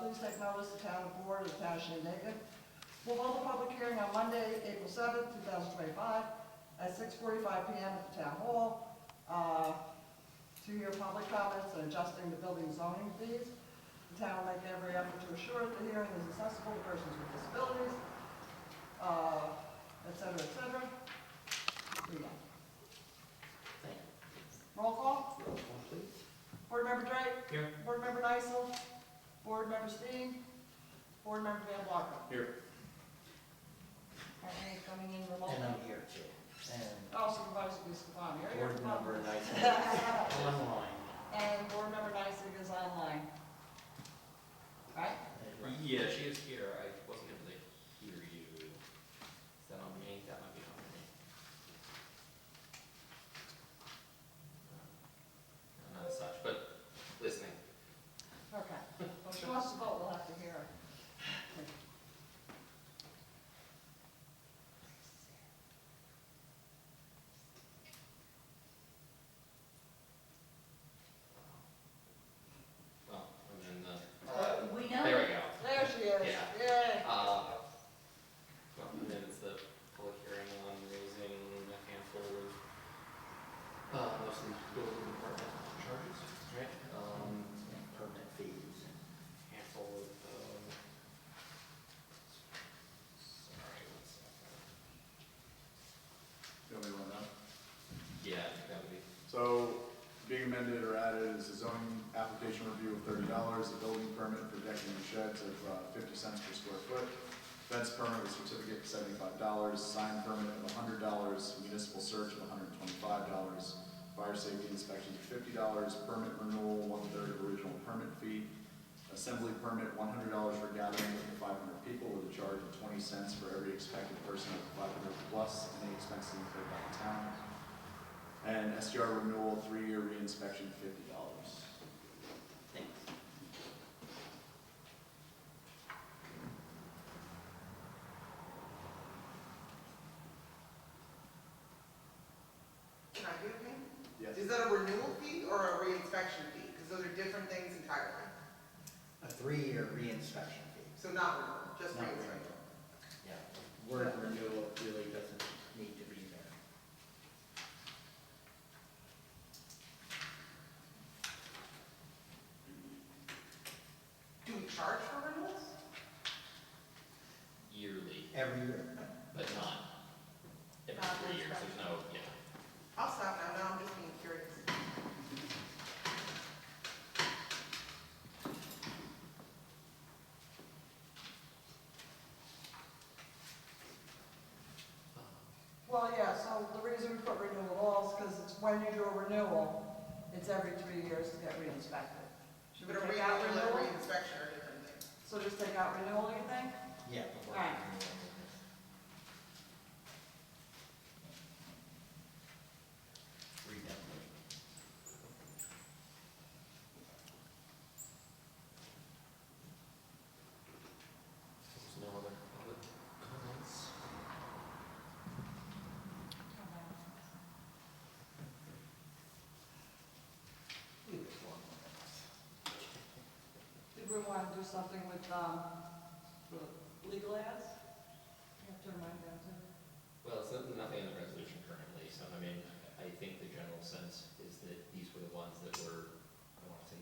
please take notice, the town board of the town of Shandaken will hold a public hearing on Monday, April 7th, 2025, at 6:45 p.m. at the town hall, to hear public comments and adjusting the building zoning fees. The town will make every effort to assure that the hearing is accessible to persons with disabilities, et cetera, et cetera. Yeah. Thank you. Roll call. Roll call, please. Board Member Drake. Here. Board Member Nysel. Board Member Steen. Board Member Van Blarko. Here. Are any coming in remotely? And I'm here too. And Oh, Supervisor Buscapani. board member Nyson online. And Board Member Nysel is online. Right? Yeah, she is here. I wasn't able to hear you. Is that on me? That might be on me. Not as such, but listening. Okay. Well, if she wants to vote, we'll have to hear her. Well, and then We know. there we go. There she is. Yeah. Yay. Well, and then it's the public hearing on raising a handful of mostly building department charges, right? Permit fees. Handful of sorry, one second. You want me to run that? Yeah, that would be. So, being amended or added is a zoning application review of $30, a building permit for decking and sheds of 50 cents per square foot, fence permit with certificate of $75, sign permit of $100, municipal search of $125, fire safety inspection of $50, permit renewal 1/3 of original permit fee, assembly permit $100 for gathering up to 500 people with a charge of 20 cents for every expected person of 500 plus, any expenses incurred by the town. And STR renewal, 3-year reinspection, $50. Thanks. Can I do it, Pam? Yes. Is that a renewal fee or a reinspection fee? Because those are different things entirely. A 3-year reinspection fee. So not renewal, just Not reinspection. renewal. Yeah, word renewal really doesn't need to be there. Do we charge for renewals? Yearly, Every year. but not every Not 3 years. There's no, yeah. I'll stop now. Now I'm just being curious. Well, yeah, so the reason we put renewal all is because it's when you do a renewal, it's every 3 years to get re-inspected. Should we But a take out renewal and renewal? reinspection are different things. So just take out renewal, you think? Yeah. All right. Read that. There's no other public comments. Leave it for 1 more. Did we want to do something with the legal ads? You have to remind them to. Well, it's nothing in the resolution currently, so I mean, I think the general sense is that these were the ones that were, I don't want to say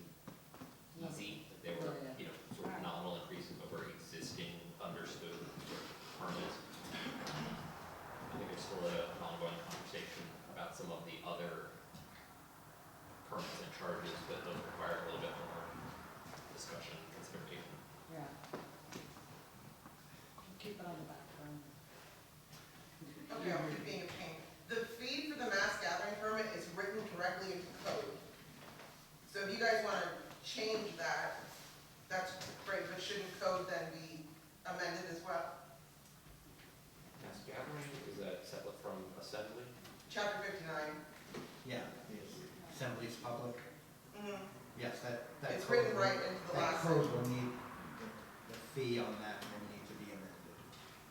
easy, that they were, Yeah, yeah. you know, sort of nominal increases over existing understood sort of permits. I think there's still an ongoing conversation about some of the other permits and charges, but those require a little bit more discussion and consideration. Yeah. Keep it on the back burner. Okay, I'll keep being a pain. The fee for the mass gathering permit is written directly into code. So if you guys want to change that, that's great, but shouldn't code then be amended as well? Mass gathering, is that separate from assembly? Chapter 59. Yeah, yes. Assembly's public. Mhm. Yes, that It's code written will- right into the that last code section. will need, the fee on that will need to be amended.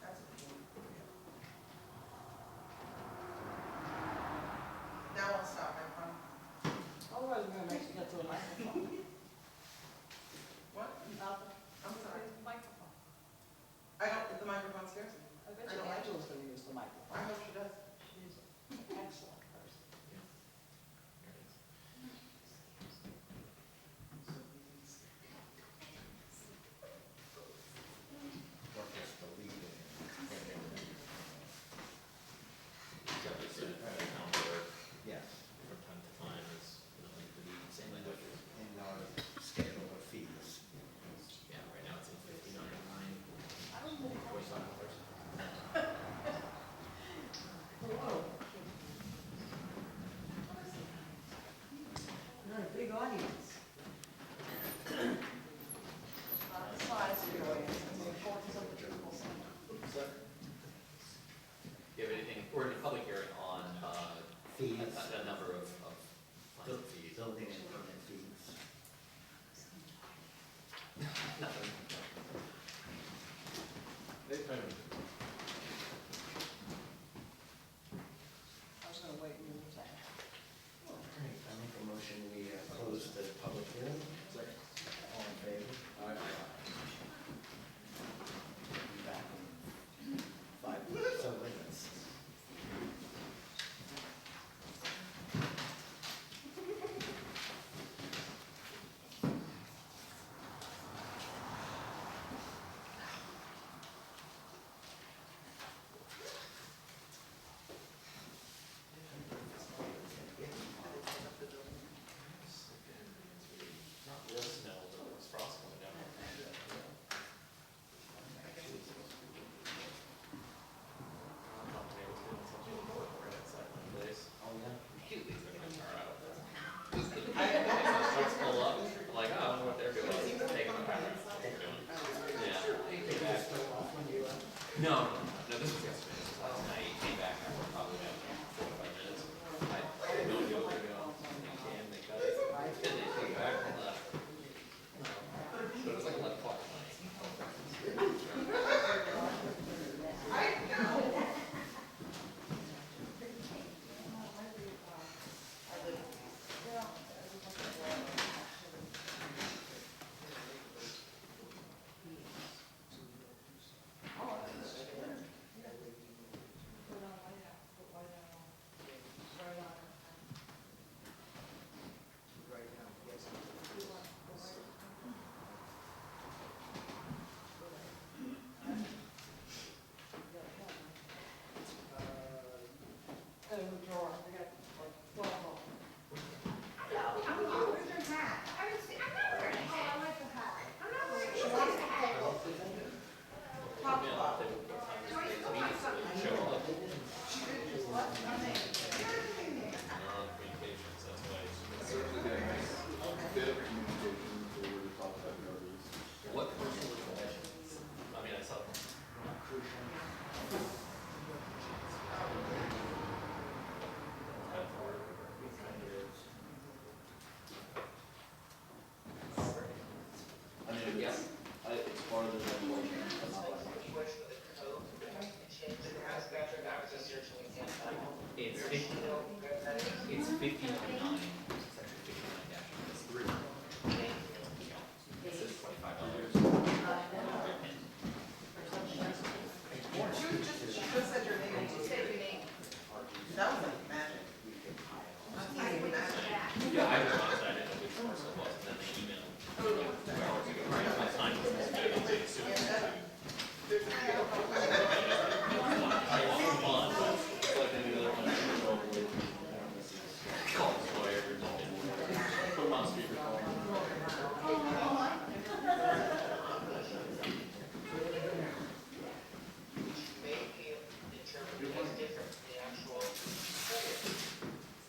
That's a pain. Now I'll stop, I promise. Otherwise, we're going to make you get to the microphone. What? Nothing. I'm No, this was yesterday, this was last night, came back after probably about 45 minutes. I had no idea where to go, and they cut it, and they came back and left. But it was like 11 o'clock at night. I know. In the drawer, I got like 12 of them. Where's your hat? I'm not wearing a hat. I like the hat. I'm not wearing a hat. Top to bottom. Joyce, go buy something. Show up. She did just what? Nothing. Communications, that's why it's. Certainly get a nice bit of communication before we talk about the others. What personal information? I mean, I saw. I mean, Yeah. it's farther than what we can. It's 59.9, section 59-3. It says $25. She just said your name. She said your name. That was like magic. That's not even magic. Yeah, I realized I didn't know which parcel it was, and then they emailed 2 hours ago, right, my time was this big, they assumed it was There's a deal. I lost fun, It's like any other one. called the lawyer, and Put them on speakerphone.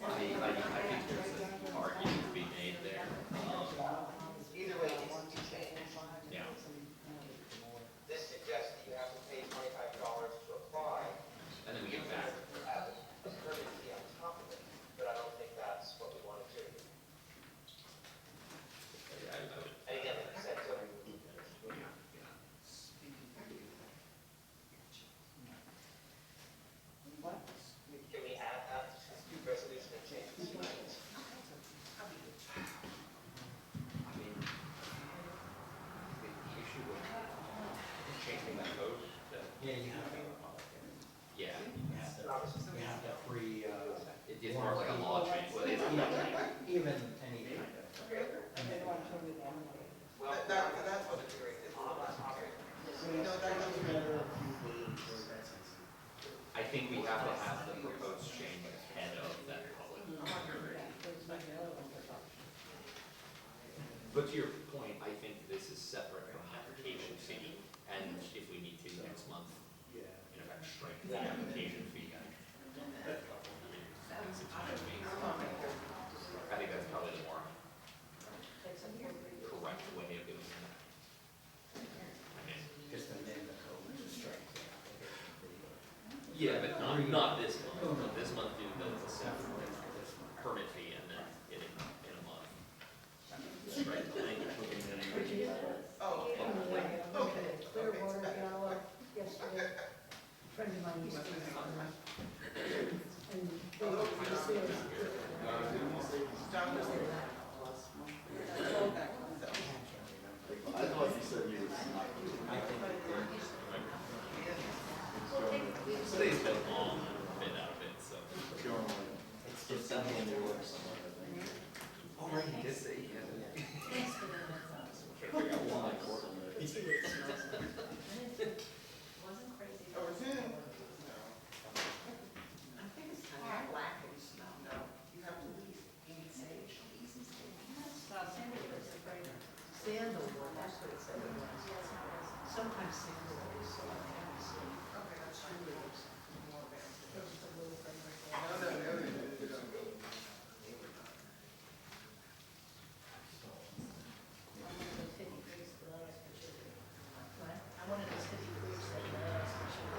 I think there's an argument to be made there. Either way, it needs to be changed. Yeah. This suggests that you have to pay $25 to apply, And then we get back. have a permit fee on top of it, but I don't think that's what we want to do. I would. And again, like I said, so What? can we add that to the resolution and change it tonight? I mean, the issue with changing that code, Yeah, you have to have a public hearing. yeah, You have to pre, it's more like a law change, well, it's, even any kind of. And they want to turn it down. Well, That's what it's doing. It's on that topic, No, that doesn't. I think we have to have the proposed change ahead of that public hearing. But to your point, I think this is separate from the application fee, and if we need to next month, in effect, strike the application fee. I mean, it's a time fee. I think that's probably the more correct way of doing it. I mean, Just amend the code to strike the application fee. yeah, but not this month. This month, do the separate permit fee and then in a month. Strike the language. Oh, okay. Okay. Clearwater, Iowa, yesterday, friend of mine used to live on that. And they were just there. John was there. I thought you said you was not. I think Today's been long, I've been out of it, so. It's going like, it's it's just central something New to York work somewhere, I think. Oh, right, he did say he had it. Thanks for that. Can't figure out why. Wasn't crazy. Over Zoom. I think it's kind of black and snow. No, you have to leave. You need sage. Sandalwood, that's what it said it was. Sometimes sandalwood is so fancy. Okay, that's fine. More advanced. Just a little thing like that. No, no, no, no, no, no. I wanted those hippie creeps that I asked for sugar. What? I wanted those hippie creeps that I asked for sugar.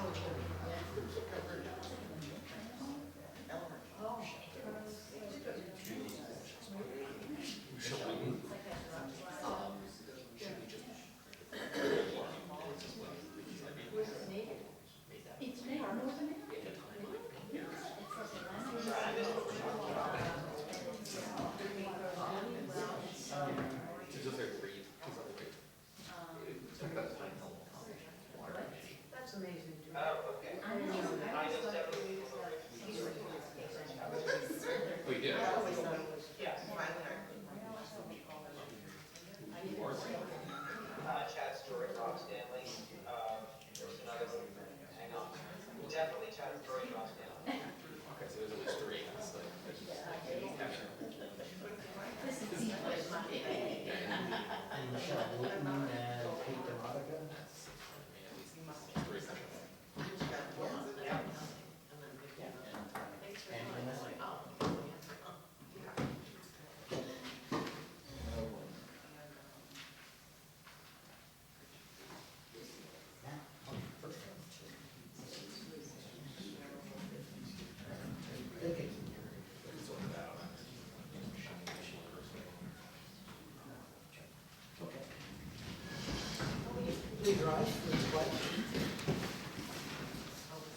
rise for the pledge.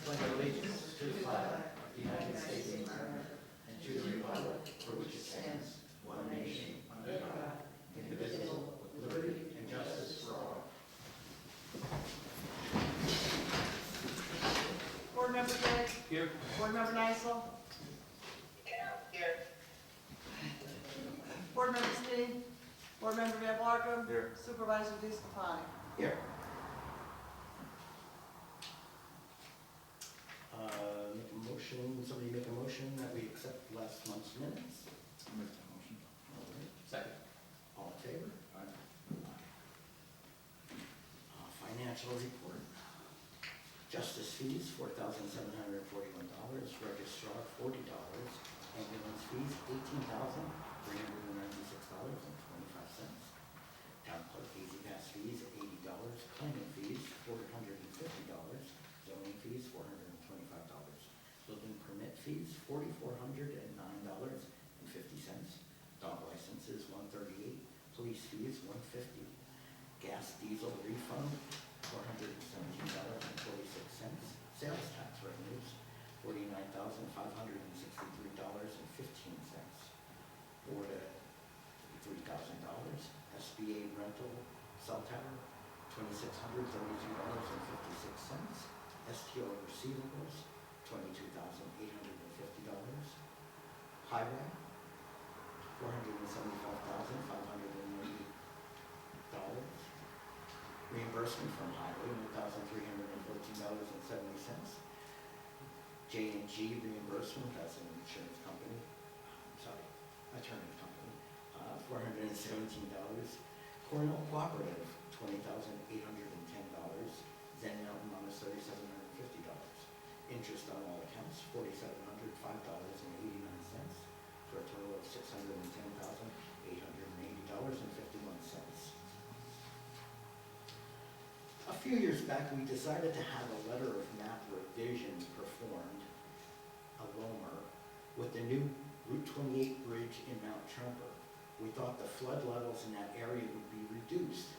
Pledge allegiance to the flag of the United States of America and to the republic for which it stands, one nation, under God, indivisible, with liberty and justice for all. Board Member Diggs? Here. Board Member Nysel? Here. Board Member Steen? Board Member Van Blarkum? Here. Supervisor DeScalani? Here. Make a motion, somebody make a motion that we accept last month's minutes. I'll make that motion. All right. Second. All in favor? Aye. Financial report. Justice fees, $4,741. Registrar, $40. Ambulance fees, $18,396.25. Town clerk easy pass fees, $80. Claimant fees, $450. Zoning fees, $425. Building permit fees, $4,409.50. Dog licenses, $138. Police fees, $150. Gas diesel refund, $417.46. Sales tax revenues, $49,563.15. Board at $3,000. SBA rental cell tower, $2,632.56. STO receivables, $22,850. Highway, $475,590. Reimbursement from highway, $1,314.70. J&G reimbursement, that's an insurance company, attorney company, $417. Cornell Cooperative, $20,810. Zen Mountain Mama's, $3,750. Interest on all accounts, $4,705.89, for a total of $610,880.51. A few years back, we decided to have a letter of map revision performed, a LOMR, with the new Route 28 bridge in Mount Trumper. We thought the flood levels in that area would be reduced.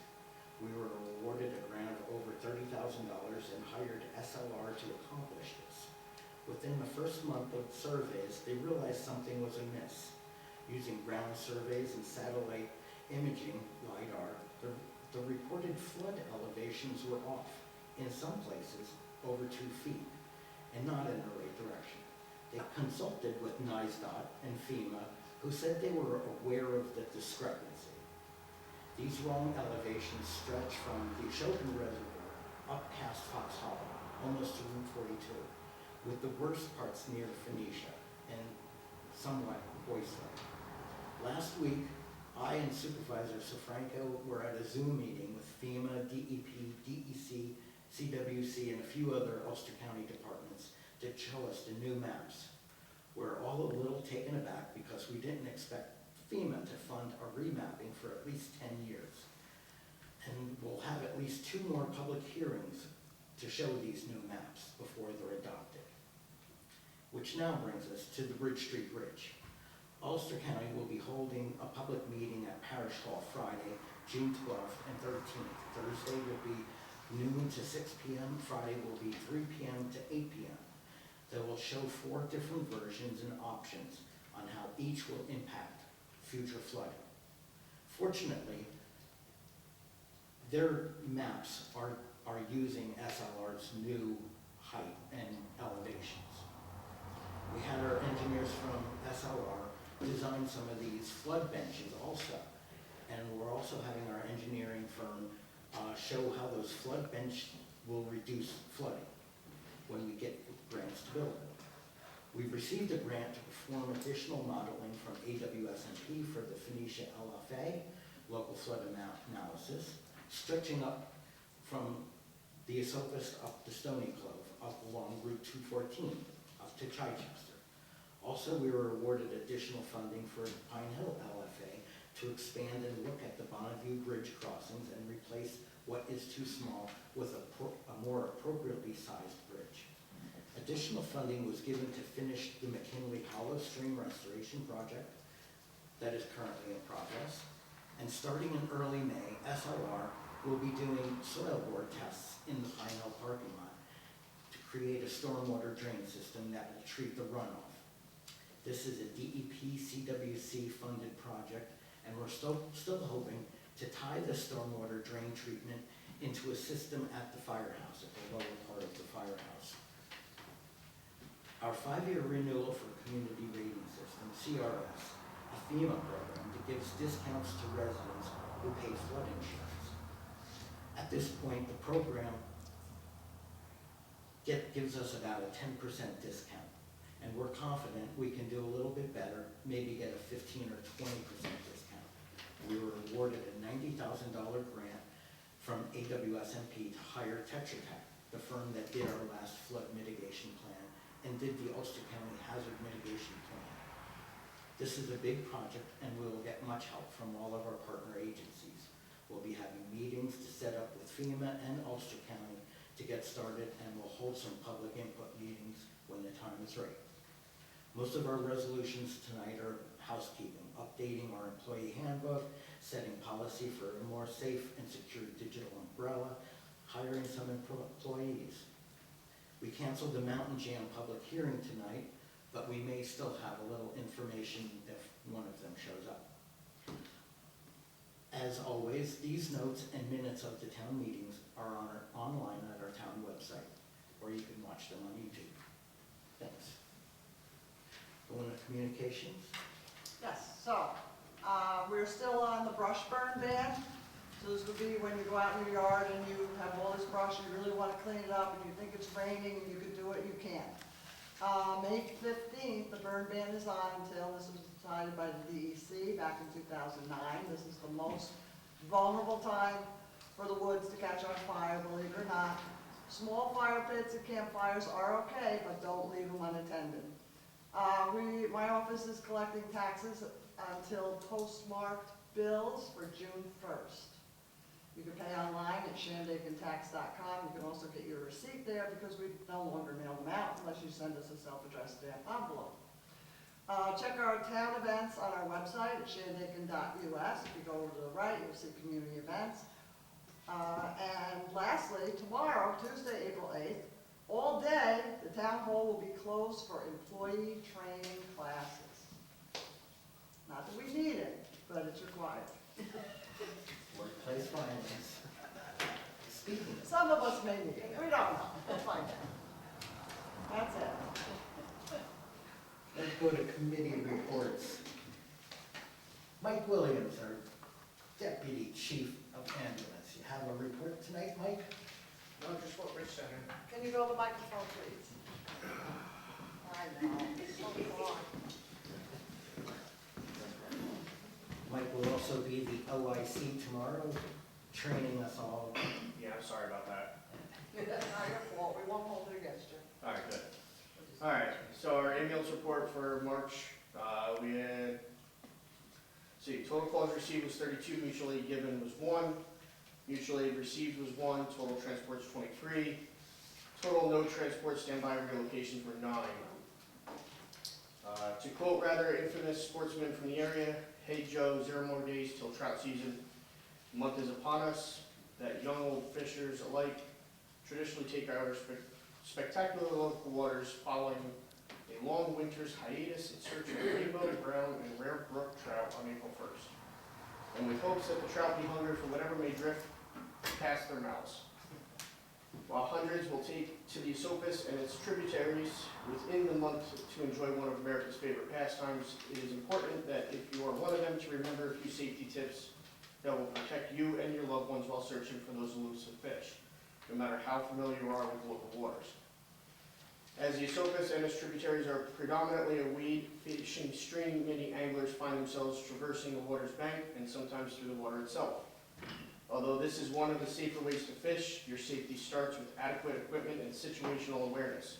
We were awarded a grant of over $30,000 and hired SLR to accomplish this. Within the first month of surveys, they realized something was amiss. Using ground surveys and satellite imaging, LiDAR, the reported flood elevations were off, in some places over 2 feet, and not in the right direction. They consulted with NISDOT and FEMA, who said they were aware of the discrepancy. These wrong elevations stretch from the Shandaken Reservoir up past Fox Hollow, almost to Route 42, with the worst parts near Phoenicia and somewhat Boyce Lake. Last week, I and Supervisor Sofranco were at a Zoom meeting with FEMA, DEP, DEC, CWC, and a few other Ulster County departments to show us the new maps. We're all a little taken aback because we didn't expect FEMA to fund a remapping for at least 10 years. And we'll have at least 2 more public hearings to show these new maps before they're adopted. Which now brings us to the Bridge Street Bridge. Ulster County will be holding a public meeting at Parish Hall Friday, June 12th and 13th. Thursday will be noon to 6 p.m. Friday will be 3 p.m. to 8 p.m. They will show 4 different versions and options on how each will impact future flooding. Fortunately, their maps are using SLR's new height and elevations. We had our engineers from SLR design some of these flood benches also. And we're also having our engineering firm show how those flood benches will reduce flooding when we get grants to build them. We've received a grant to perform additional modeling from AWSMP for the Phoenicia LFA, local flood analysis, stretching up from the Esopus up to Stony Clove, up along Route 214, up to Chichester. Also, we were awarded additional funding for Pine Hill LFA to expand and look at the Bonneview Bridge crossings and replace what is too small with a more appropriately sized bridge. Additional funding was given to finish the McKinley Hollow Stream Restoration Project that is currently in progress. And starting in early May, SLR we'll be doing soil bore tests in the Pine Hill parking lot to create a stormwater drain system that will treat the runoff. This is a DEP CWC funded project, and we're still hoping to tie the stormwater drain treatment into a system at the firehouse, at the lower part of the firehouse. Our 5-year renewal for Community Rating System, CRS, a FEMA program that gives discounts to residents who pay flood insurance. At this point, the program gives us about a 10% discount, and we're confident we can do a little bit better, maybe get a 15 or 20% discount. We were awarded a $90,000 grant from AWSMP to hire Tetra Tech, the firm that did our last flood mitigation plan and did the Ulster County Hazard Mitigation Plan. This is a big project, and we will get much help from all of our partner agencies. We'll be having meetings to set up with FEMA and Ulster County to get started, and we'll hold some public input meetings when the time is right. Most of our resolutions tonight are housekeeping, updating our employee handbook, setting policy for a more safe and secure digital umbrella, hiring some employees. We canceled the Mountain Jam public hearing tonight, but we may still have a little information if one of them shows up. As always, these notes and minutes of the town meetings are online at our town website, or you can watch them on YouTube. Thanks. Going to communications. Yes, so, we're still on the brush burn ban. So this would be when you go out in your yard and you have all this brush, you really want to clean it up, and you think it's raining and you could do it, you can. May 15th, the burn ban is on until, this was decided by the DEC back in 2009. This is the most vulnerable time for the woods to catch on fire, believe it or not. Small fire pits and campfires are okay, but don't leave them unattended. My office is collecting taxes until postmarked bills for June 1st. You can pay online at shandakentax.com. You can also get your receipt there because we no longer mail them out unless you send us a self-addressed stamp envelope. Check our town events on our website at shandaken.us. If you go over to the right, you'll see community events. And lastly, tomorrow, Tuesday, April 8th, all day, the town hall will be closed for employee training classes. Not that we need it, but it's required. Workplace violence. Speaking of, Some of us may need it, we don't know, we'll find out. That's it. let's go to committee reports. Mike Williams, our Deputy Chief of Ambulance. You have a report tonight, Mike? No, just what Rich said. Can you go to the microphone, please? I know. Oh, come on. Mike will also be the OIC tomorrow, training us all. Yeah, I'm sorry about that. That's not your fault, we won't hold it against you. All right, good. All right, so our ambulance report for March, we had, total calls received was 32, mutual aid given was 1, mutual aid received was 1, total transports 23, total no transport standby relocations were 9. To quote rather infamous sportsman from the area, "Hey Joe, 0 more days till trout season. The month is upon us, that young old fishers alike traditionally take our spectacular local waters following a long winter's hiatus in search of rainbow, brown, and rare brook trout on April 1st, and with hopes that the trout be hungry for whatever may drift past their mouths. While hundreds will take to the Esopus and its tributaries within the month to enjoy one of America's favorite pastimes, it is important that if you are one of them to remember a few safety tips that will protect you and your loved ones while searching for those elusive fish, no matter how familiar you are with local waters. As the Esopus and its tributaries are predominantly a weed fishing stream, many anglers find themselves traversing the water's bank and sometimes through the water itself. Although this is one of the safer ways to fish, your safety starts with adequate equipment and situational awareness.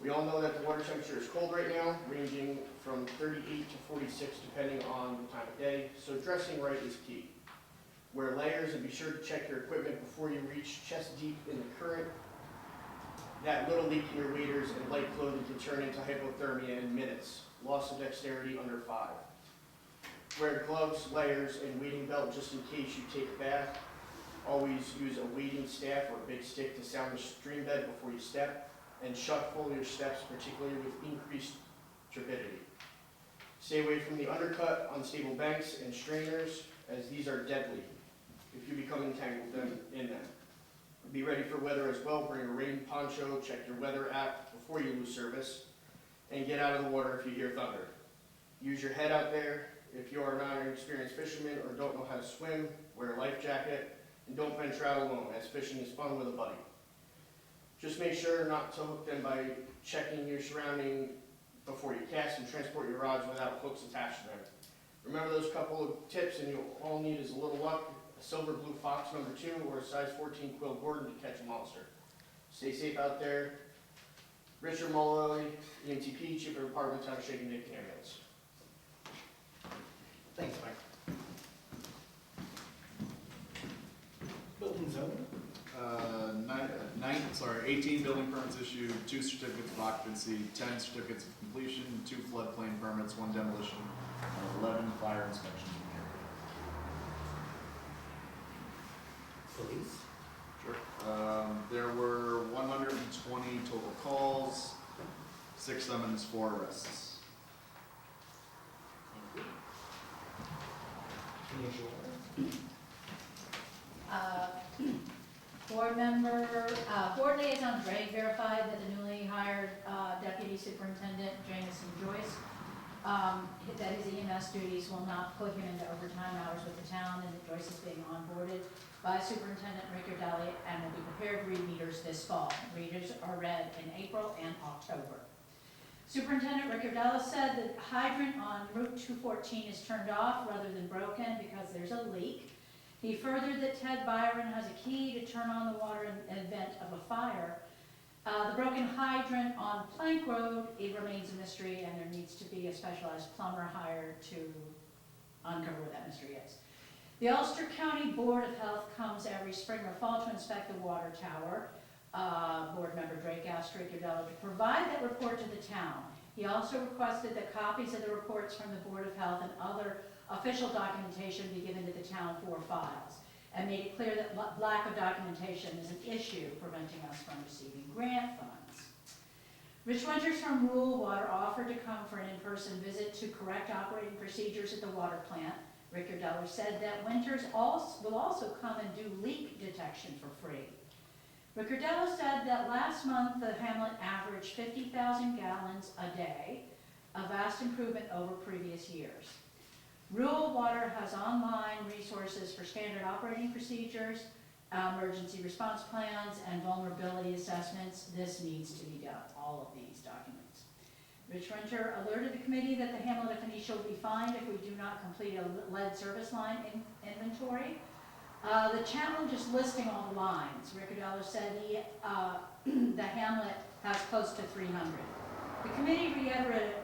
We all know that the water temperature is cold right now, ranging from 38 to 46 depending on the time of day, so dressing right is key. Wear layers and be sure to check your equipment before you reach chest deep in the current. That little leak in your waders and light clothing can turn into hypothermia in minutes. Loss of dexterity under 5. Wear gloves, layers, and wading belt just in case you take a bath. Always use a wading staff or big stick to sound the stream bed before you step, and shuffle your steps, particularly with increased turbidity. Stay away from the undercut, unstable banks, and strainers, as these are deadly if you become entangled in them. Be ready for weather as well. Bring a rain poncho, check your weather app before you lose service, and get out of the water if you hear thunder. Use your head out there. If you are not an experienced fisherman or don't know how to swim, wear a life jacket, and don't venture out alone, as fishing is fun with a buddy. Just make sure not to hook them by checking your surrounding before you cast, and transport your rods without hooks attached to them. Remember those couple of tips, and you'll all need is a little luck, a silver blue fox number 2, or a size 14 quill Gordon to catch a monster. Stay safe out there. Richard Molloy, EMTP, Chief of Department, Town of Shandaken Ambulance. Thanks, Mike. Building zone? 18 building permits issued, 2 certificates of occupancy, 10 certificates of completion, 2 floodplain permits, 1 demolition, and 11 fire inspections in the area. Police? Sure. There were 120 total calls, 6 summons, 4 arrests. Thank you. Commissioner Board liaison Drake verified that the newly hired Deputy Superintendent Jamison Joyce, that his EMS duties will not put him into overtime hours with the town, and that Joyce is being onboarded by Superintendent Rick Daly and will be prepared to read meters this fall. Readers are read in April and October. Superintendent Rick Daly said that the hydrant on Route 214 is turned off rather than broken because there's a leak. He furthered that Ted Byron has a key to turn on the water in the event of a fire. The broken hydrant on Plank Road, it remains a mystery, and there needs to be a specialized plumber hired to uncover what that mystery is. The Ulster County Board of Health comes every spring or fall to inspect the water tower. Board member Drake asked Rick Daly to provide that report to the town. He also requested that copies of the reports from the Board of Health and other official documentation be given to the town for files, and made it clear that lack of documentation is an issue preventing us from receiving grant funds. Rich Winters from Rural Water offered to come for an in-person visit to correct operating procedures at the water plant. Rick Daly said that Winters will also come and do leak detection for free. Rick Daly said that last month the hamlet averaged 50,000 gallons a day, a vast improvement over previous years. Rural Water has online resources for standard operating procedures, emergency response plans, and vulnerability assessments. This needs to be done, all of these documents. Rich Winter alerted the committee that the hamlet of Phoenicia will be fined if we do not complete a lead service line inventory. The challenge is listing all the lines. Rick Daly said the hamlet has close to 300. The committee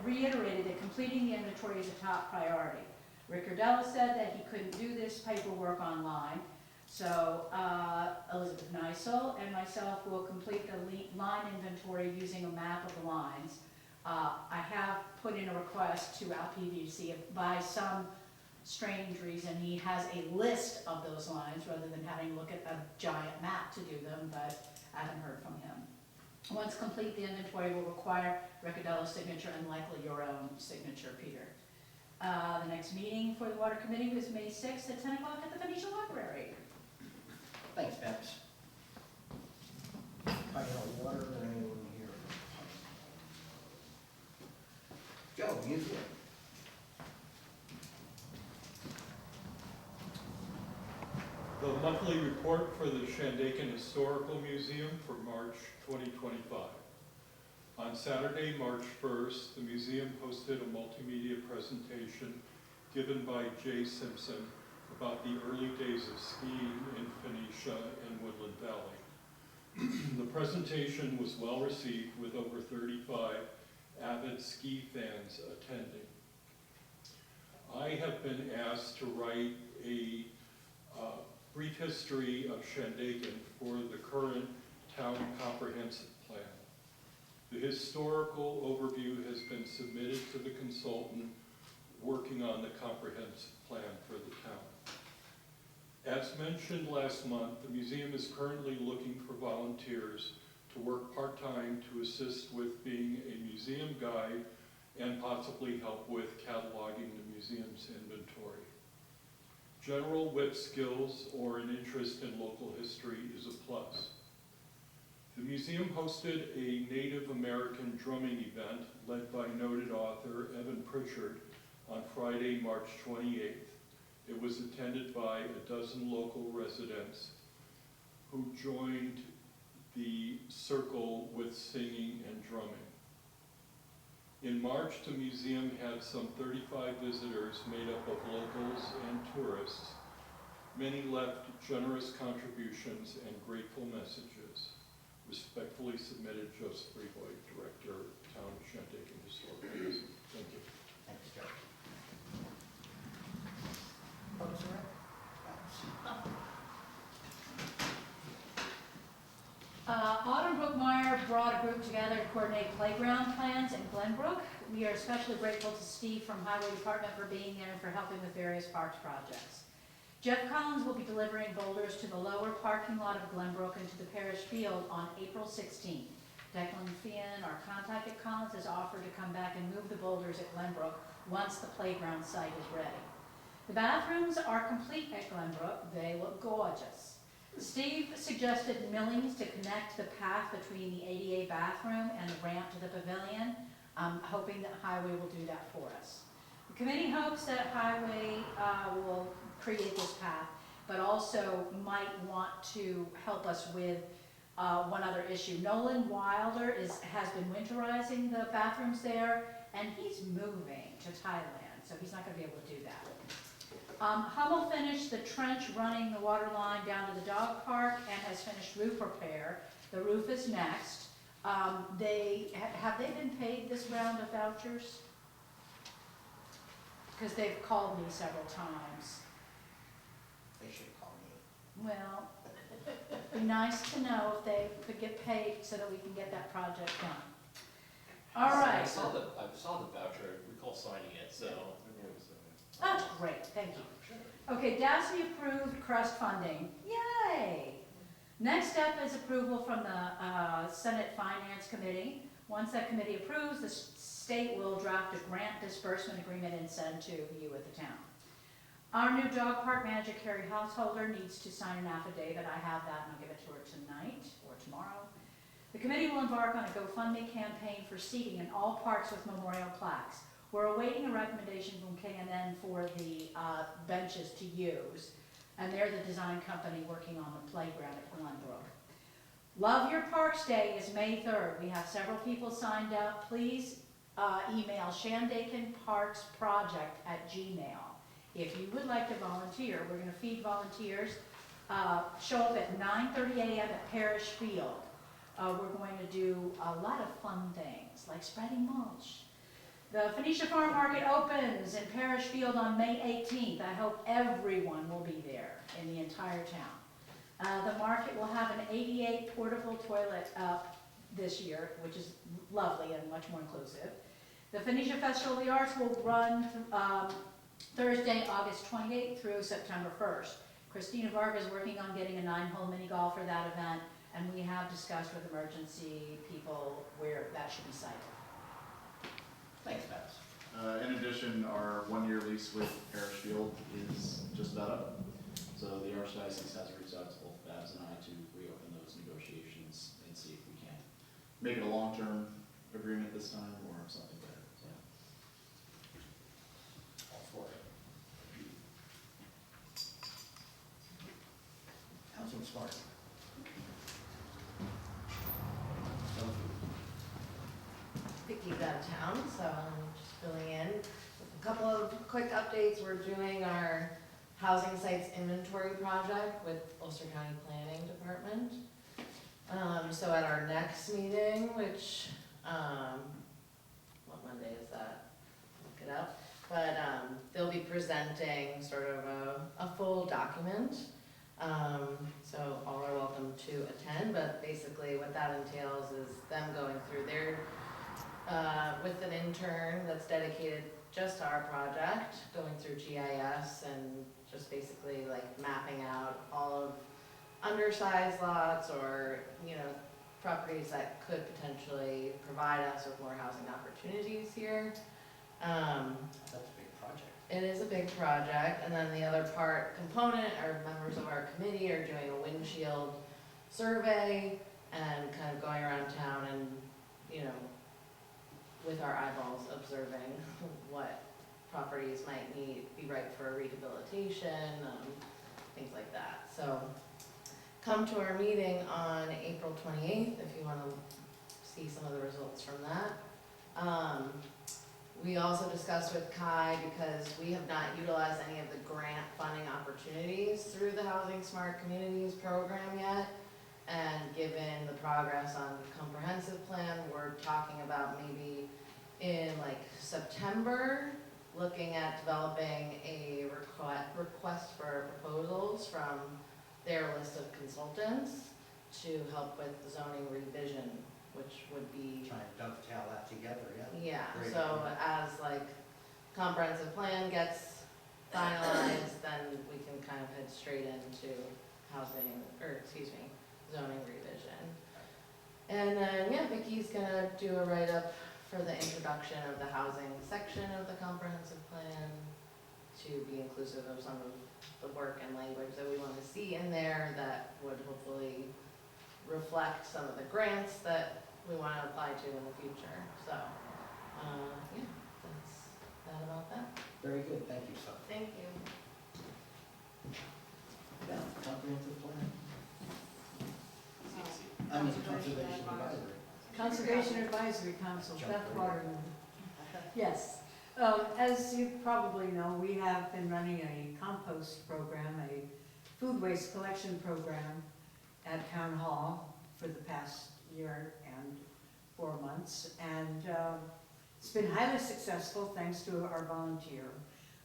reiterated that completing the inventory is a top priority. Rick Daly said that he couldn't do this paperwork online, so Elizabeth Neisel and myself will complete the line inventory using a map of the lines. I have put in a request to LPVC if by some strange reason he has a list of those lines rather than having to look at a giant map to do them, but I haven't heard from him. Once complete, the inventory will require Rick Daly's signature and likely your own signature, Peter. The next meeting for the Water Committee was May 6th at 10 o'clock at the Phoenicia Library. Thanks, Peps. Pioneer Water, anyone here? Joe, museum. The monthly report for the Shandaken Historical Museum for March 2025. On Saturday, March 1st, the museum hosted a multimedia presentation given by Jay Simpson about the early days of skiing in Phoenicia and Woodland Valley. The presentation was well received with over 35 avid ski fans attending. I have been asked to write a brief history of Shandaken for the current town comprehensive plan. The historical overview has been submitted to the consultant working on the comprehensive plan for the town. As mentioned last month, the museum is currently looking for volunteers to work part-time to assist with being a museum guide and possibly help with cataloging the museum's inventory. General wit skills or an interest in local history is a plus. The museum hosted a Native American drumming event led by noted author Evan Pritchard on Friday, March 28th. It was attended by a dozen local residents who joined the circle with singing and drumming. In March, the museum had some 35 visitors made up of locals and tourists. Many left generous contributions and grateful messages. Respectfully submitted, Joseph Freeboy, Director, Town of Shandaken Historical Museum. Thank you. Thank you, Joe. Autumn Brookmeyer brought a group together to coordinate playground plans in Glenbrook. We are especially grateful to Steve from Highway Department for being there and for helping with various parks projects. Jeff Collins will be delivering boulders to the lower parking lot of Glenbrook and to the parish field on April 16th. Declan Finn, our contact at Collins, has offered to come back and move the boulders at Glenbrook once the playground site is ready. The bathrooms are complete at Glenbrook. They look gorgeous. Steve suggested millings to connect the path between the ADA bathroom and the ramp to the pavilion. I'm hoping that Highway will do that for us. The committee hopes that Highway will create this path, but also might want to help us with one other issue. Nolan Wilder has been winterizing the bathrooms there, and he's moving to Thailand, so he's not going to be able to do that. Hummel finished the trench running the water line down to the dog park and has finished roof repair. The roof is next. Have they been paid this round of vouchers? Because they've called me several times. They should call me. Well, it'd be nice to know if they could get paid so that we can get that project done. All right. I saw the voucher, I recall signing it, so. Oh, great, thank you. Okay, DASME approved crust funding. Yay! Next step is approval from the Senate Finance Committee. Once that committee approves, the state will draft a grant disbursement agreement and send to you at the town. Our new dog park manager, Carrie Householder, needs to sign an affidavit. I have that and I'll give it to her tonight or tomorrow. The committee will embark on a GoFundMe campaign for seating in all parks with memorial plaques. We're awaiting a recommendation from K&N for the benches to use, and they're the design company working on the playground at Glenbrook. Love Your Parks Day is May 3rd. We have several people signed up. Please email shandakenparksproject@gmail. If you would like to volunteer, we're going to feed volunteers. Show up at 9:30 a.m. at Parish Field. We're going to do a lot of fun things, like spreading mulch. The Phoenicia Farm Market opens in Parish Field on May 18th. I hope everyone will be there in the entire town. The market will have an 88 portable toilet up this year, which is lovely and much more inclusive. The Phoenicia Festival of the Arts will run Thursday, August 28th through September 1st. Christina Varga is working on getting a 9-hole mini golf for that event, and we have discussed with emergency people where that should be sited. Thanks, Babs. In addition, our one-year lease with Parish Field is just about up. So the Archdiocese has reached out to both Babs and I to reopen those negotiations and see if we can make it a long-term agreement this time or something better. So. All for it. Councilman Smart. Vicky's out of town, so I'm just filling in with a couple of quick updates. We're doing our housing sites inventory project with Ulster County Planning Department. So at our next meeting, which, what Monday is that? Look it up. But they'll be presenting sort of a full document. So all are welcome to attend, but basically what that entails is them going through their with an intern that's dedicated just to our project, going through GIS and just basically like mapping out undersized lots or, you know, properties that could potentially provide us with more housing opportunities here. That's a big project. It is a big project, and then the other component, are members of our committee are doing a windshield survey and kind of going around town and, you know, with our eyeballs observing what properties might be right for rehabilitation, things like that. So come to our meeting on April 28th if you want to see some of the results from that. We also discussed with Kai, because we have not utilized any of the grant funding opportunities through the Housing Smart Communities program yet. And given the progress on the comprehensive plan, we're talking about maybe in like September, looking at developing a request for proposals from their list of consultants to help with the zoning revision, which would be. Trying to dovetail that together, yeah. Yeah, Great. so as like comprehensive plan gets finalized, then we can kind of head straight into zoning revision. And then, yeah, Vicky's gonna do a write-up for the introduction of the housing section of the comprehensive plan to be inclusive of some of the work and language that we want to see in there that would hopefully reflect some of the grants that we want to apply to in the future. So, yeah, that's that about that. Very good, thank you, Sue. Thank you. Yeah, comprehensive plan. I mean, conservation advisory. Conservation Advisory Council, Jump Beth right in. Waterman. Yes, as you probably know, we have been running a compost program, a food waste collection program at Town Hall for the past year and 4 months. And it's been highly successful thanks to our volunteer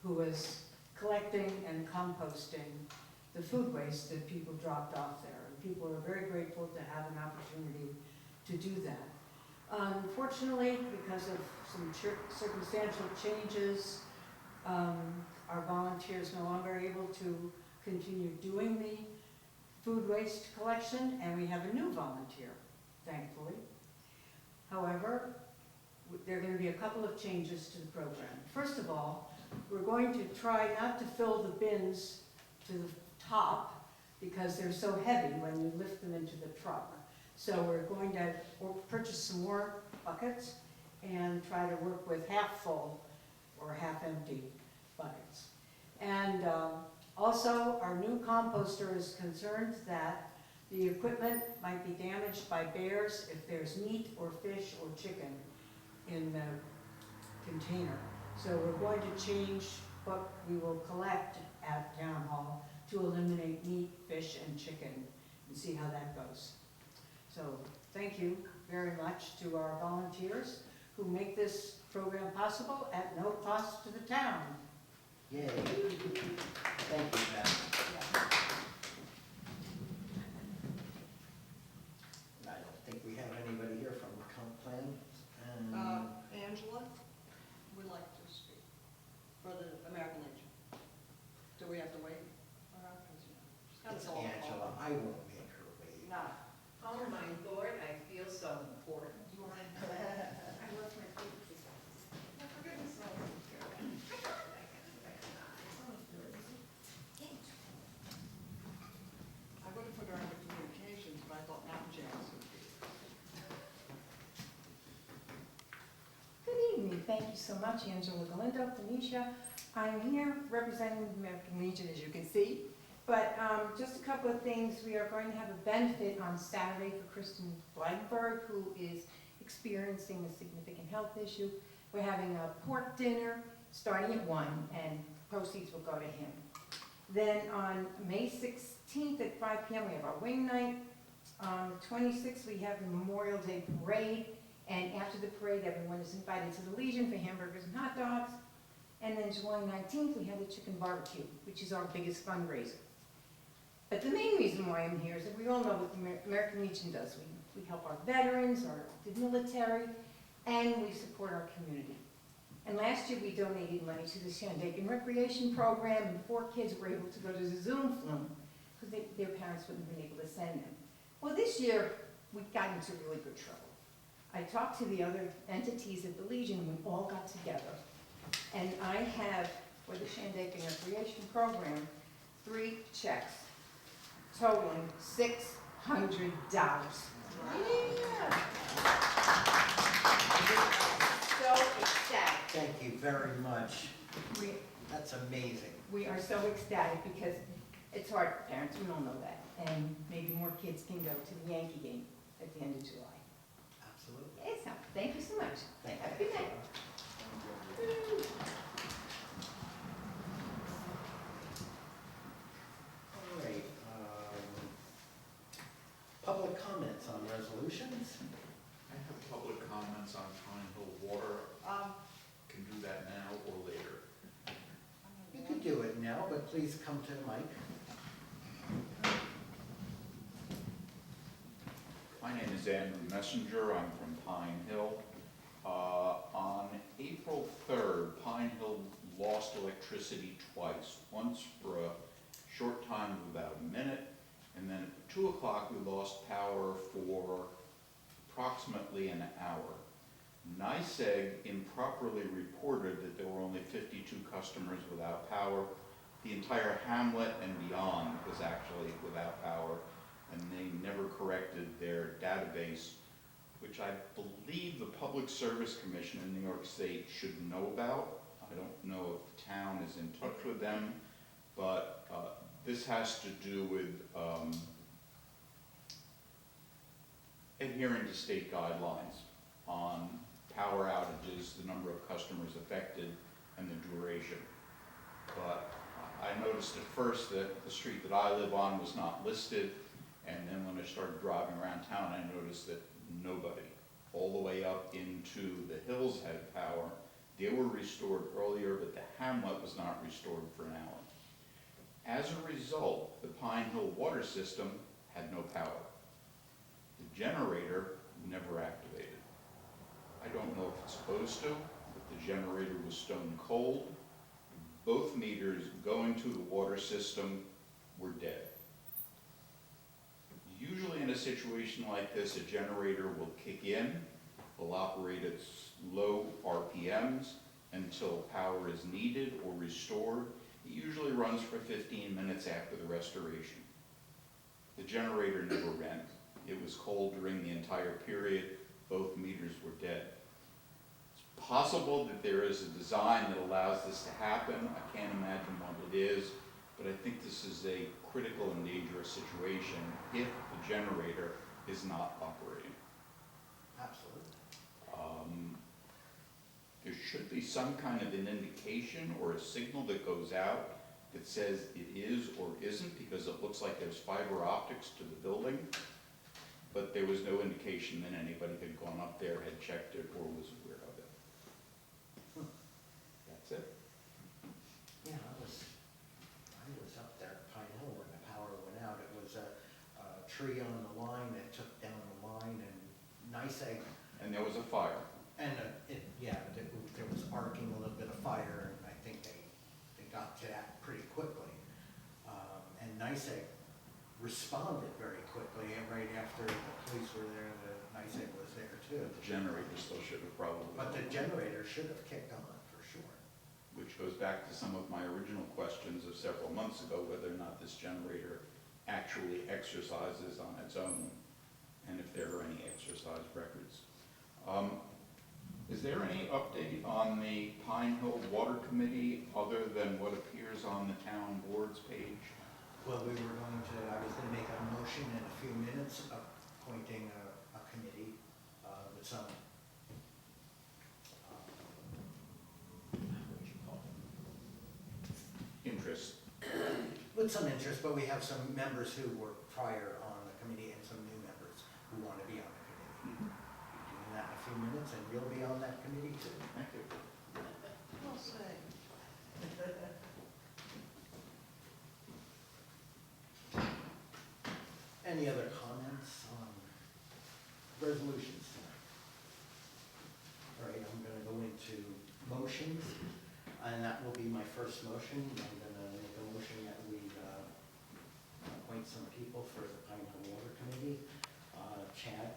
who was collecting and composting the food waste that people dropped off there. And people are very grateful to have an opportunity to do that. Unfortunately, because of some circumstantial changes, our volunteers no longer able to continue doing the food waste collection, and we have a new volunteer, thankfully. However, there are going to be a couple of changes to the program. First of all, we're going to try not to fill the bins to the top because they're so heavy when you lift them into the truck. So we're going to purchase some more buckets and try to work with half full or half empty buckets. And also, our new composter is concerned that the equipment might be damaged by bears if there's meat or fish or chicken in the container. So we're going to change what we will collect at Town Hall to eliminate meat, fish, and chicken and see how that goes. So thank you very much to our volunteers who make this program possible at no cost to the town. Yay. Thank you, Beth. I don't think we have anybody here from comp plan. Angela would like to speak for the American Legion. Do we have to wait? She's got It's us all. Angela, I won't make her wait. No. Oh my Lord, I feel so important. You want to? I love my food. For goodness sake. I would have put her under communications, but I thought now Janice would be. Good evening, thank you so much, Angela Galindo, Phoenicia. I'm here representing the American Legion, as you can see. But just a couple of things. We are going to have a benefit on Saturday for Kristen Blankenberg, who is experiencing a significant health issue. We're having a pork dinner starting at 1, and proceeds will go to him. Then on May 16th at 5 p.m. we have our wing night. On the 26th we have the Memorial Day Parade, and after the parade everyone is invited to the Legion for hamburgers and hot dogs. And then July 19th we have the chicken barbecue, which is our biggest fundraiser. But the main reason why I'm here is that we all know what the American Legion does. We help our veterans, the military, and we support our community. And last year we donated money to the Shandaken Recreation Program, and 4 kids were able to go to the Zoom Flume. because their parents wouldn't have been able to send them. Well, this year, we got into really good trouble. I talked to the other entities at the Legion, we all got together, and I have, for the Shandaken Recreation Program, 3 checks totaling $600. So ecstatic. Thank you very much. We, That's amazing. we are so ecstatic because it's hard for parents, we all know that. And maybe more kids can go to the Yankee game at the end of July. Absolutely. Okay, so, thank you so much. Thank Have a you. good night. All right, public comments on resolutions? I have public comments on Pine Hill Water. Can do that now or later. You can do it now, but please come to the mic. My name is Andrew Messenger. I'm from Pine Hill. On April 3rd, Pine Hill lost electricity twice. Once for a short time of about a minute, and then at 2 o'clock we lost power for approximately an hour. NYSEG improperly reported that there were only 52 customers without power. The entire hamlet and beyond was actually without power, and they never corrected their database, which I believe the Public Service Commission in New York State should know about. I don't know if the town is in touch with them, but this has to do with adhering to state guidelines on power outages, the number of customers affected, and the duration. But I noticed at first that the street that I live on was not listed, and then when I started driving around town, I noticed that nobody, all the way up into the hills, had power. They were restored earlier, but the hamlet was not restored for an hour. As a result, the Pine Hill water system had no power. The generator never activated. I don't know if it's supposed to, but the generator was stone cold. Both meters going to the water system were dead. Usually in a situation like this, a generator will kick in, will operate at low RPMs until power is needed or restored. It usually runs for 15 minutes after the restoration. The generator never ran. It was cold during the entire period. Both meters were dead. It's possible that there is a design that allows this to happen. I can't imagine what it is, but I think this is a critical and dangerous situation if the generator is not operating. Absolutely. There should be some kind of an indication or a signal that goes out that says it is or isn't, because it looks like there's fiber optics to the building, but there was no indication that anybody had gone up there, had checked it, or was aware of it. That's it. Yeah, I was up there at Pine Hill when the power went out. It was a tree on the line that took down the line, and NYSEG. And there was a fire. And there was arcing a little bit of fire, and I think they got to that pretty quickly. And NYSEG responded very quickly, and right after the police were there, the NYSEG was there too. The generator still should have probably. But the generator should have kicked on, for sure. Which goes back to some of my original questions of several months ago, whether or not this generator actually exercises on its own, and if there are any exercise records. Is there any update on the Pine Hill Water Committee other than what appears on the town board's page? Well, I was going to make a motion in a few minutes appointing a committee with some, what would you call it? Interest. With some interest, but we have some members who were prior on the committee and some new members who want to be on the committee. Doing that in a few minutes, and you'll be on that committee too. Thank you. We'll see. Any other comments on resolutions tonight? All right, I'm going to go into motions, and that will be my first motion. I'm going to make a motion that we appoint Chad,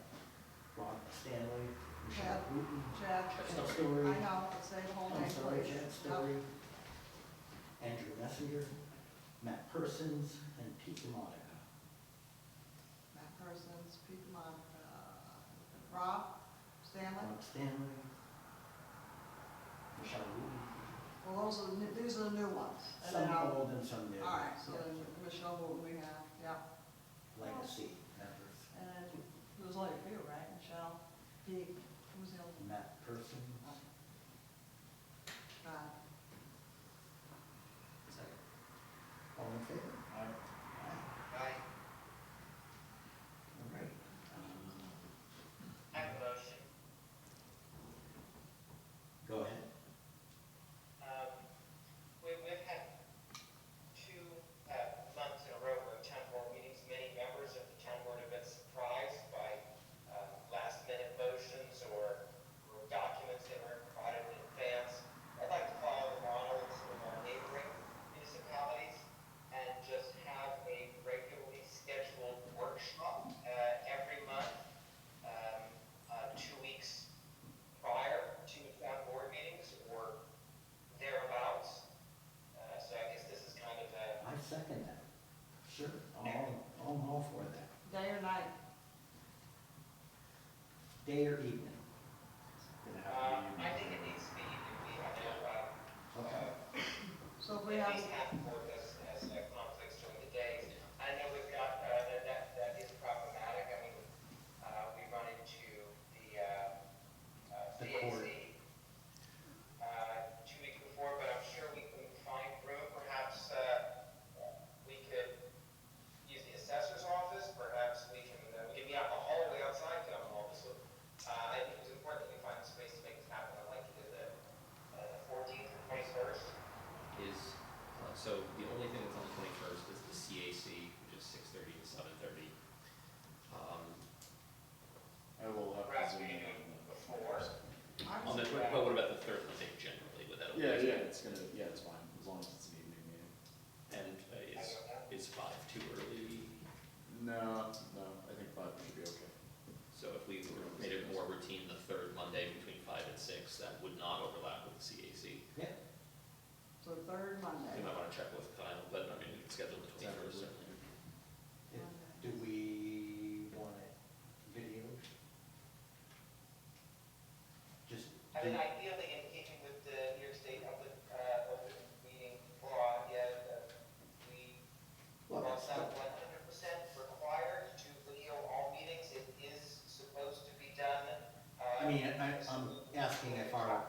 Rob Stanley, Michelle Chad. Wooten, Chad, Chad Story, I know, let's say the whole name, I'm sorry, please. Chad Story, Andrew Messenger, Matt Persons, and Pete Monica. Matt Parsons, Pete Monica, Rob Stanley. Rob Stanley, Michelle Wooten, Well, these are the new ones. And some then old and some new. all right, so Yeah. then Michelle Wooten we have, yeah. Legacy members. And then there was only a few, right? Michelle, Pete, who was the other one? Matt Persons. Second. All in favor? Aye. Aye. All right. I have a motion. Go ahead. We've had two months in a row where town board meetings, many members of the town board have been surprised by last minute motions or documents that were provided in advance. I'd like to follow the model of some of our neighboring municipalities and just have a regularly scheduled workshop every month, 2 weeks prior to town board meetings or thereabouts. So I guess this is kind of a, I second that. Sure, I'm all for that. Day or night? Day or evening? Gonna have to be. I think it needs to be, we have no, Okay. So if we at have, least half the board has conflicts during the days. I know we've got, that is problematic. I mean, we run into the The court. CAC 2 weeks before, but I'm sure we can find room. Perhaps we could use the assessor's office. Perhaps we can be out in the hallway outside town hall. So I think it was important that we find a space to make this happen. I'd like to do the 14th or 21st. So the only thing that's on the 21st is the CAC, which is 6:30 to 7:30. I will have. Perhaps to we zoom can in do on that. before. On the, but what about the third Monday generally, would that? Yeah, yeah, it's fine, as long as it's an evening meeting. And is 5 too early? No, I think 5 should be okay. So if we made it more routine the third Monday between 5 and 6, that would not overlap with the CAC. Yeah. so third Monday. You might want to check with Kyle, but I mean, we can schedule the 21st certainly. Do we want it videoed? Just. I mean, ideally, in keeping with the New York State open meeting law, Well, while it's not 100% required to video all meetings, it is supposed to be done. I mean, I'm asking if our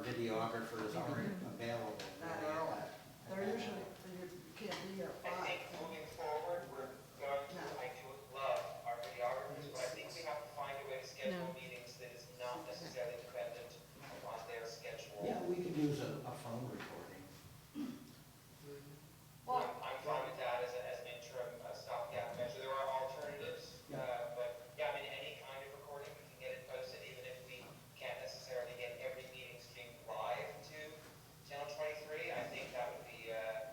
videographers are available. Not early. They're usually, you can't be here at I 5. think moving forward, we're going to, I do love our videographers, but I think we have to find a way to schedule meetings that is not necessarily dependent upon their schedule. Yeah, we could use a phone recording. I'm fine with that as an interim stopgap measure. There are alternatives, but yeah, I mean, any kind of recording, we can get it posted, even if we can't necessarily get every meeting streamed live to Channel 23. I think that would be a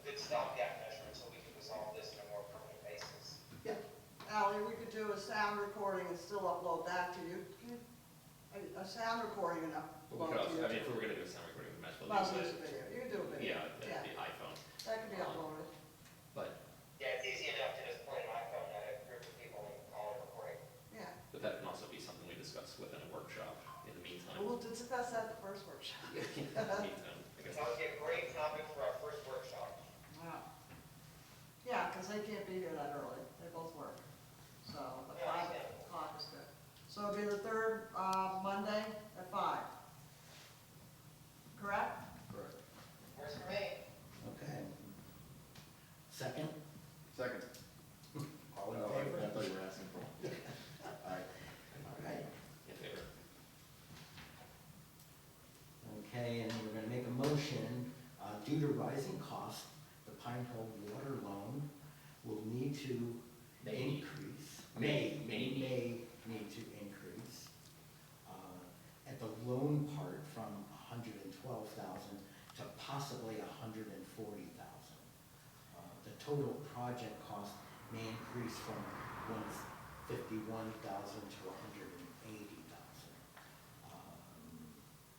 good stopgap measure until we can resolve this on a more permanent basis. Ally, we could do a sound recording and still upload that to you. A sound recording and But we upload could also, to I mean, if YouTube. we were gonna do a sound recording, we might as well Well, use use a it. video, you can do a video. Yeah, the iPhone, That could be uploaded. but Yeah, it's easy enough to just point an iPhone at a group of people and call it a recording. Yeah. that can also be something we discuss within a workshop in the meantime. We'll discuss that at the first workshop. In the meantime, I guess. That would be a great topic for our first workshop. Wow. Yeah, because they can't be here that early. They both work. So the Yeah, 5 understandable. o'clock is good. So it'll be the third Monday at 5. Correct? Correct. Works for me. Okay. Second? Second. All in Oh, favor? I thought you were asking for. Aye. All right. In favor. Okay, and then we're gonna make a motion, due to rising costs, the Pine Hill water loan will need to May. increase. May Need to increase. At the loan part from 112,000 to possibly 140,000. The total project cost may increase from 51,000 to 180,000.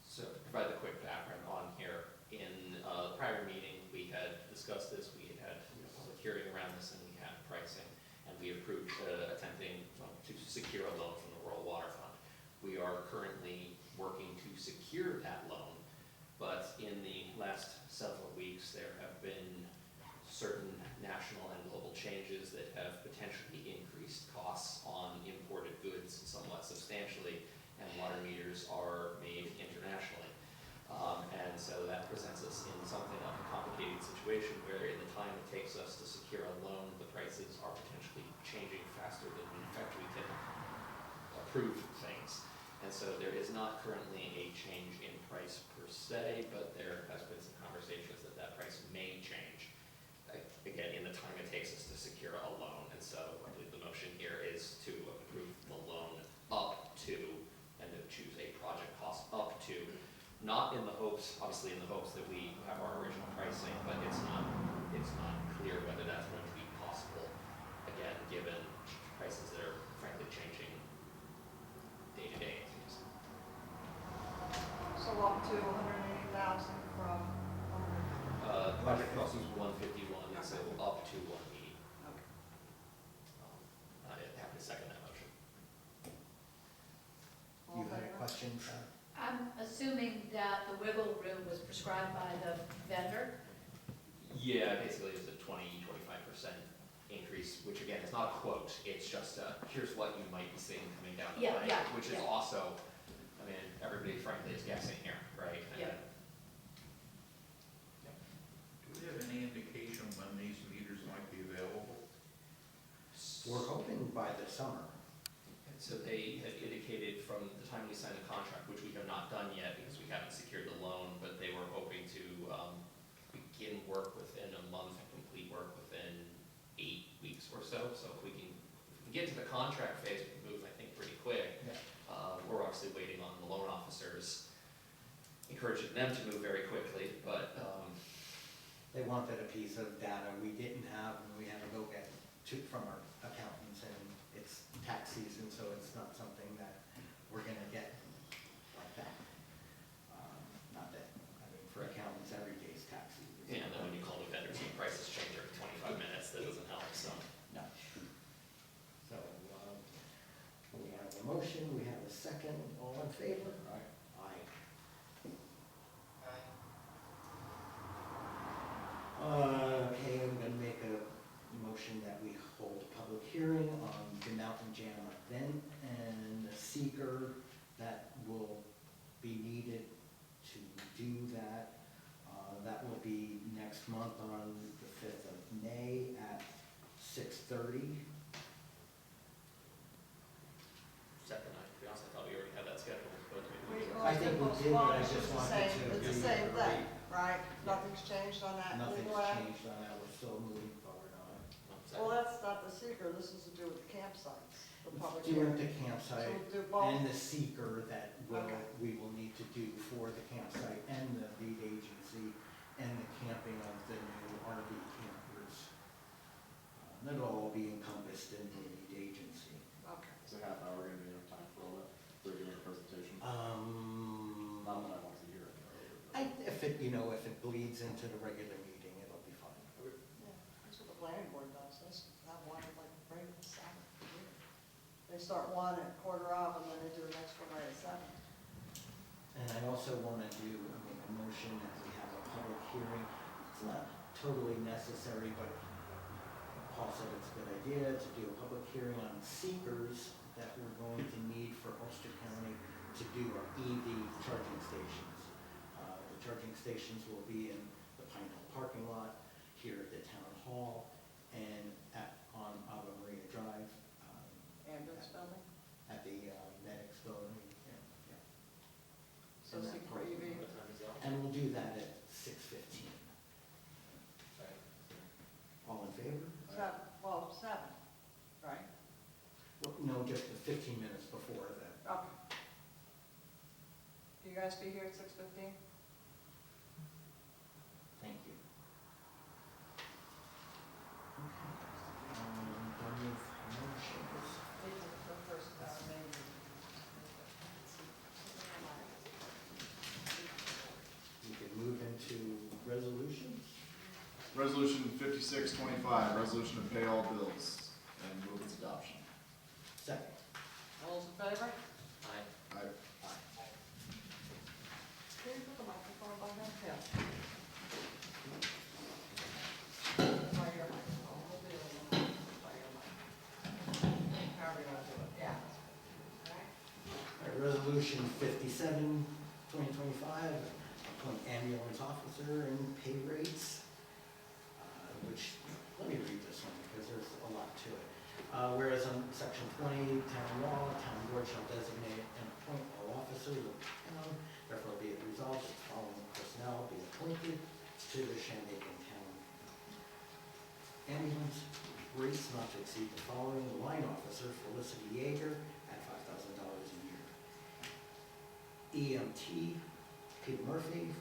So to provide the quick background on here, in the prior meeting, we had discussed this, we had had public hearing around this, and we had pricing, and we approved attempting to secure a loan from the Rural Water Fund. We are currently working to secure that loan, but in the last several weeks, there have been certain national and global changes that have potentially increased costs on imported goods somewhat substantially, and water meters are made internationally. And so that presents us in something of a complicated situation where in the time it takes us to secure a loan, the prices are potentially changing faster than in fact we can approve things. And so there is not currently a change in price per se, but there has been some conversations that that price may change. Again, in the time it takes us to secure a loan. And so I believe the motion here is to approve the loan up to, and to choose a project cost up to, not in the hopes, obviously in the hopes that we have our original pricing, but it's not clear whether that's going to be possible, again, given prices that are frankly changing day to day, it seems. So up to 180,000 from 100. Project cost is 151, and so up to 180. Okay. I'm happy to second that motion. All You in had a favor? question, Sarah? I'm assuming that the wiggle room was prescribed by the vendor. Yeah, basically it's a 20-25% increase, which again is not a quote, it's just here's what you might be seeing coming down the Yeah, pike, yeah, which is yeah. also, I mean, everybody frankly is guessing here, right? Yeah. Do we have any indication when these meters might be available? We're hoping by the summer. And so they had indicated from the time we signed the contract, which we have not done yet because we haven't secured the loan, but they were hoping to begin work within a month and complete work within 8 weeks or so. So if we can get to the contract phase, we can move, I think, pretty quick. Yeah. We're obviously waiting on the loan officers, encouraging them to move very quickly, but They wanted a piece of data we didn't have, and we had to go get from our accountants, and it's tax season, so it's not something that we're gonna get like that. Not that, I mean, for accountants, every day is tax season. yeah, and then when you call the vendors and prices change every 25 minutes, that doesn't help, so. No. So, we have a motion, we have a second, all in favor? Aye. Aye. Okay, I'm gonna make a motion that we hold a public hearing on the Mountain Jam event and the seeker that will be needed to do that. That will be next month on the 5th of May at 6:30. Second, to be honest, I thought we already had that scheduled, but maybe. I think we did, but I just wanted to It's the same thing, reiterate. right? Nothing's changed on that Nothing's legal act? changed on that, we're still moving forward on it. Well, that's not the seeker, this is to do with the campsites, the public Doing hearing. the So campsite we'll do both. and the seeker that Okay. we will need to do for the campsite and the lead agency and the camping of the new RV campers. That'll all be encompassed in the lead agency. Okay. Is a half hour gonna be enough time for all that, for doing a presentation? Not that I want to hear it. If it bleeds into the regular meeting, it'll be fine. Yeah, that's what the planning board does, they have one like right at the start of the year. They start one at 1:15 and then they do the next one right at 7. And I also want to make a motion that we have a public hearing. It's not totally necessary, but Paul said it's a good idea to do a public hearing on seekers that we're going to need for Ulster County to do our EV charging stations. The charging stations will be in the Pine Hill parking lot, here at the town hall, and on Ave Maria Drive. Ambulance building, At the medics building, yeah. so And that seeker parking EV. What time is that? And we'll do that at 6:15. Sorry. All in favor? 7, right? Well, no, just the 15 minutes before that. Okay. Can you guys be here at 6:15? Thank you. Okay. Done with motions. Need to Resolution 5625, resolution to pay all bills, and move its adoption. Second. All those in favor? Aye. Aye. Can you put the microphone by him? Yeah. By your microphone, we'll do it by your microphone. However you want to do it, yeah. All right, resolution 57, 2025, appoint ambulance officer and pay rates, which, let me read this one because there's a lot to it. Whereas on section 20, town law, town board shall designate and appoint all officers of the town, therefore be it resolved that the following personnel be appointed to the Shandaken Town ambulance rates not to exceed the following: line officer Felicity Yeager at $5,000 a year. EMT Peter Murphy,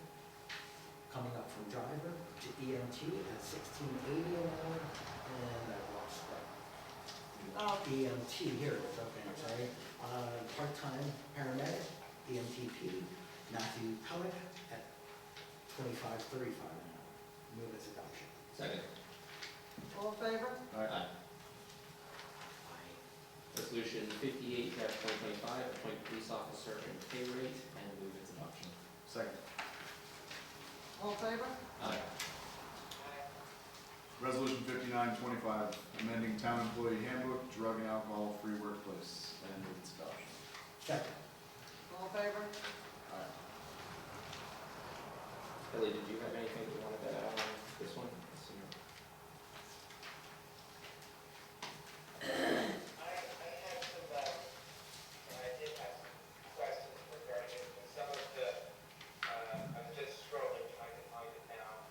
coming up from driver to EMT at $16.80 an hour, and I lost that. EMT, here it is, okay, I'm sorry. Part-time paramedic, EMTP, Matthew Pellick at $25.35 an hour. Move its adoption. Second. All in favor? Aye. Resolution 58 2025, appoint police officer and pay rate, and move its adoption. Second. All in favor? Aye. Resolution 5925, amending town employee handbook, drug and alcohol-free workplace, and move its adoption. Second. All in favor? Aye. Ellie, did you have anything you wanted to add on this one? I had some, I did have some questions regarding it, and some of the, I was just scrolling, trying to find it now.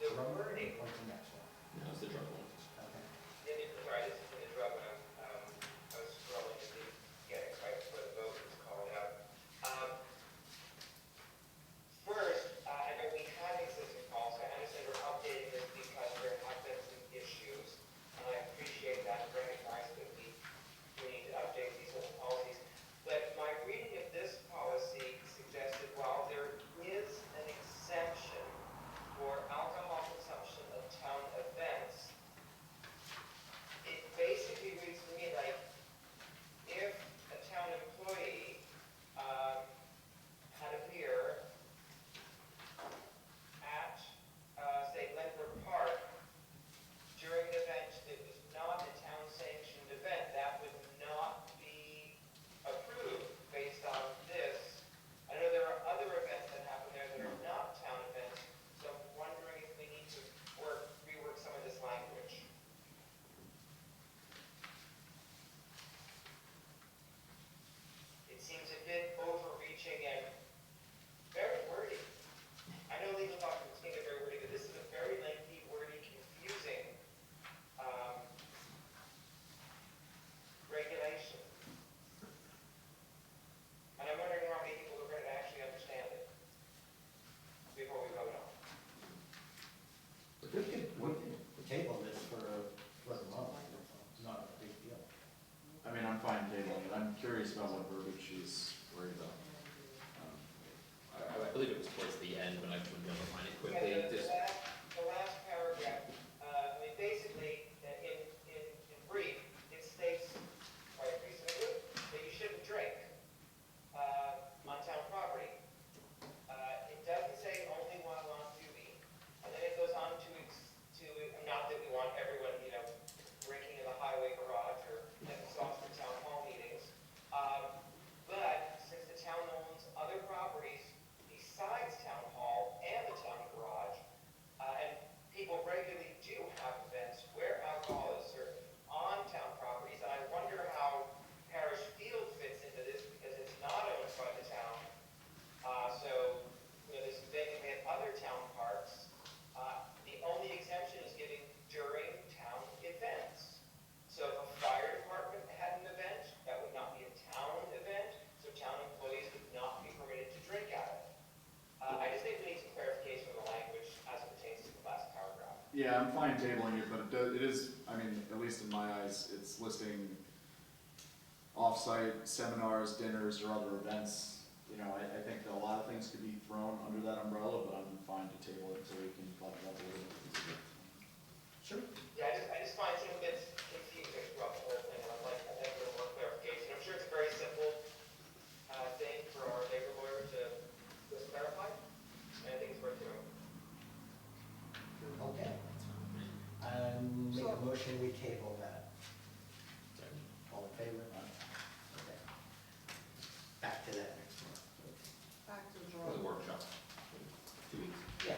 The wording, What's the next one? No, it's the drug one. Okay. sorry, this is in the drug one, I was scrolling and didn't get it quite before the vote was called out. First, I know we have existing policy, I understand we're updating this because there have been some issues, and I appreciate that and recognize that we need to update these old policies. But my reading of this policy suggested while there is an exemption for alcohol consumption of town events, it basically reads to me like if a town employee had a beer at, say, Glenbrook Park during an event that was not a town-sanctioned event, that would not be approved based on this. I know there are other events that happen there that are not town events, so I'm wondering if we need to rework some of this language. It seems a bit overreaching and very wordy. I know legal documents can get very wordy, but this is a very lengthy, wordy, confusing regulation. And I'm wondering how many people are going to actually understand it before we vote on it. We table this for the month, it's not a big deal. I mean, I'm fine tabling it. I'm curious about what verbiage she's worried about. I believe it was towards the end, but I wouldn't be able to find it Yeah, quickly. the last paragraph, I mean, basically, in brief, it states quite reasonably that you shouldn't drink on town property. It doesn't say only while on duty, and then it goes on to not that we want everyone, drinking in the highway garage or at the Oxford Town Hall meetings. But since the town owns other properties besides town hall and the town garage, and people regularly do have events where alcohol is served on town properties, and I wonder how Parish Field fits into this because it's not owned by the town. So, there's vacant land other town parks. The only exemption is given during town events. So if a fire department had an event, that would not be a town event, so town employees would not be permitted to drink at it. I just think we need some clarification of the language as it pertains to the last paragraph. Yeah, I'm fine tabling it, but it is, I mean, at least in my eyes, it's listing off-site seminars, dinners, or other events you know, I think that a lot of things could be thrown under that umbrella, but I'm fine to table it so we can talk about it a little bit. Sure. Yeah, I just find some bits confusing throughout the whole thing, and I'd like a little more clarification. I'm sure it's a very simple, thing for our labor lawyer to just clarify, and I think it's worth doing. Okay. Make a motion, we table that. All in favor? Okay. Back to that next month. Back to the For the drawing. workshop, 2 weeks. Yeah.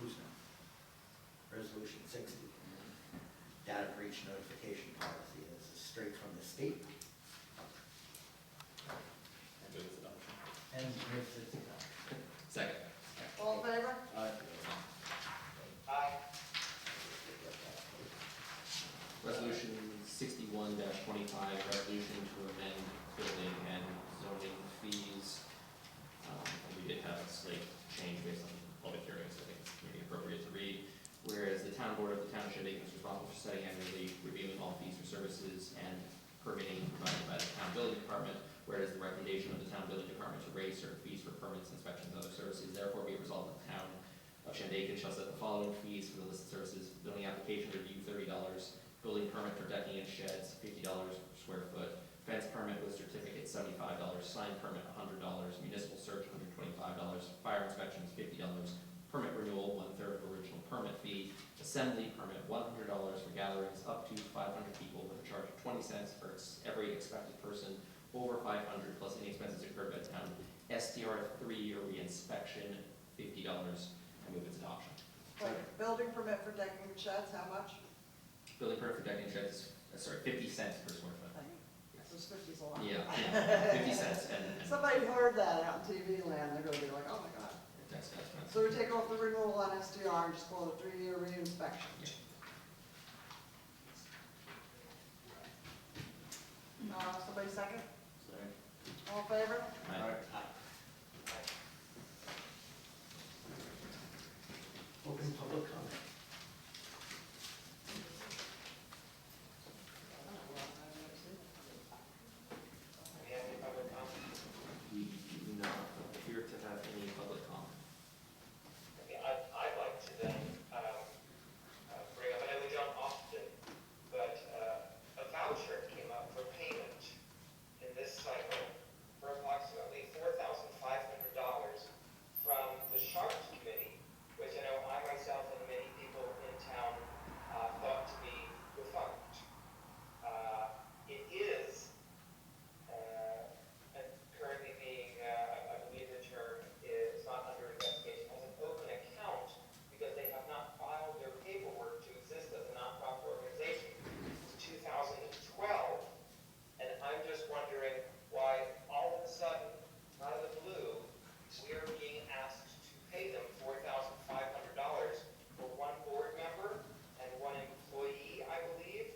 Who's next? Resolution 60, data breach notification policy. This is straight from the state And move its adoption. and moves its adoption. Second. All in favor? Aye. Resolution 61-25, resolution to amend building and zoning fees. And we did have a slight change based on public hearings, I think it's maybe appropriate to read. Whereas the town board of the town of Shandaken is responsible for setting annually, reviewing all fees for services and permitting provided by the town building department. Whereas the recommendation of the town building department to raise certain fees for permits, inspections, and other services, therefore be resolved that the town of Shandaken shall set the following fees for the listed services: building application review $30, building permit for decking and sheds $50 per square foot, fence permit with certificate $75, sign permit $100, municipal search $125, fire inspections $50, permit renewal 1/3 of original permit fee, assembly permit $100 for gatherings up to 500 people with a charge of 20 cents for every expected person over 500 plus any expenses incurred by the town. STR 3-year reinspection $50. I move its adoption. Wait, building permit for decking and sheds, how much? Building permit for decking and sheds, 50 cents per square foot. Yes. This 50's a lot. Yeah, 50 cents and Somebody heard that out in TV land, they're gonna be like, oh my God. that's expensive. So we take off the renewal on SDR and just call it a 3-year reinspection. Somebody second? All in favor? Aye. Open public comment. Do we have any public comment? We do not appear to have any public comment. Okay, I'd like to then, bring up, I know we don't often, but, a voucher came up for payment in this cycle for approximately $4,500 from the Sharps Committee, which I know I myself and many people in town, thought to be defunct. It is, currently being, I believe the term is not under investigation, as an open account, because they have not filed their paperwork to exist as a nonprofit organization since 2012. And I'm just wondering why all of a sudden, out of the blue, we are being asked to pay them $4,500 for one board member and one employee, I believe,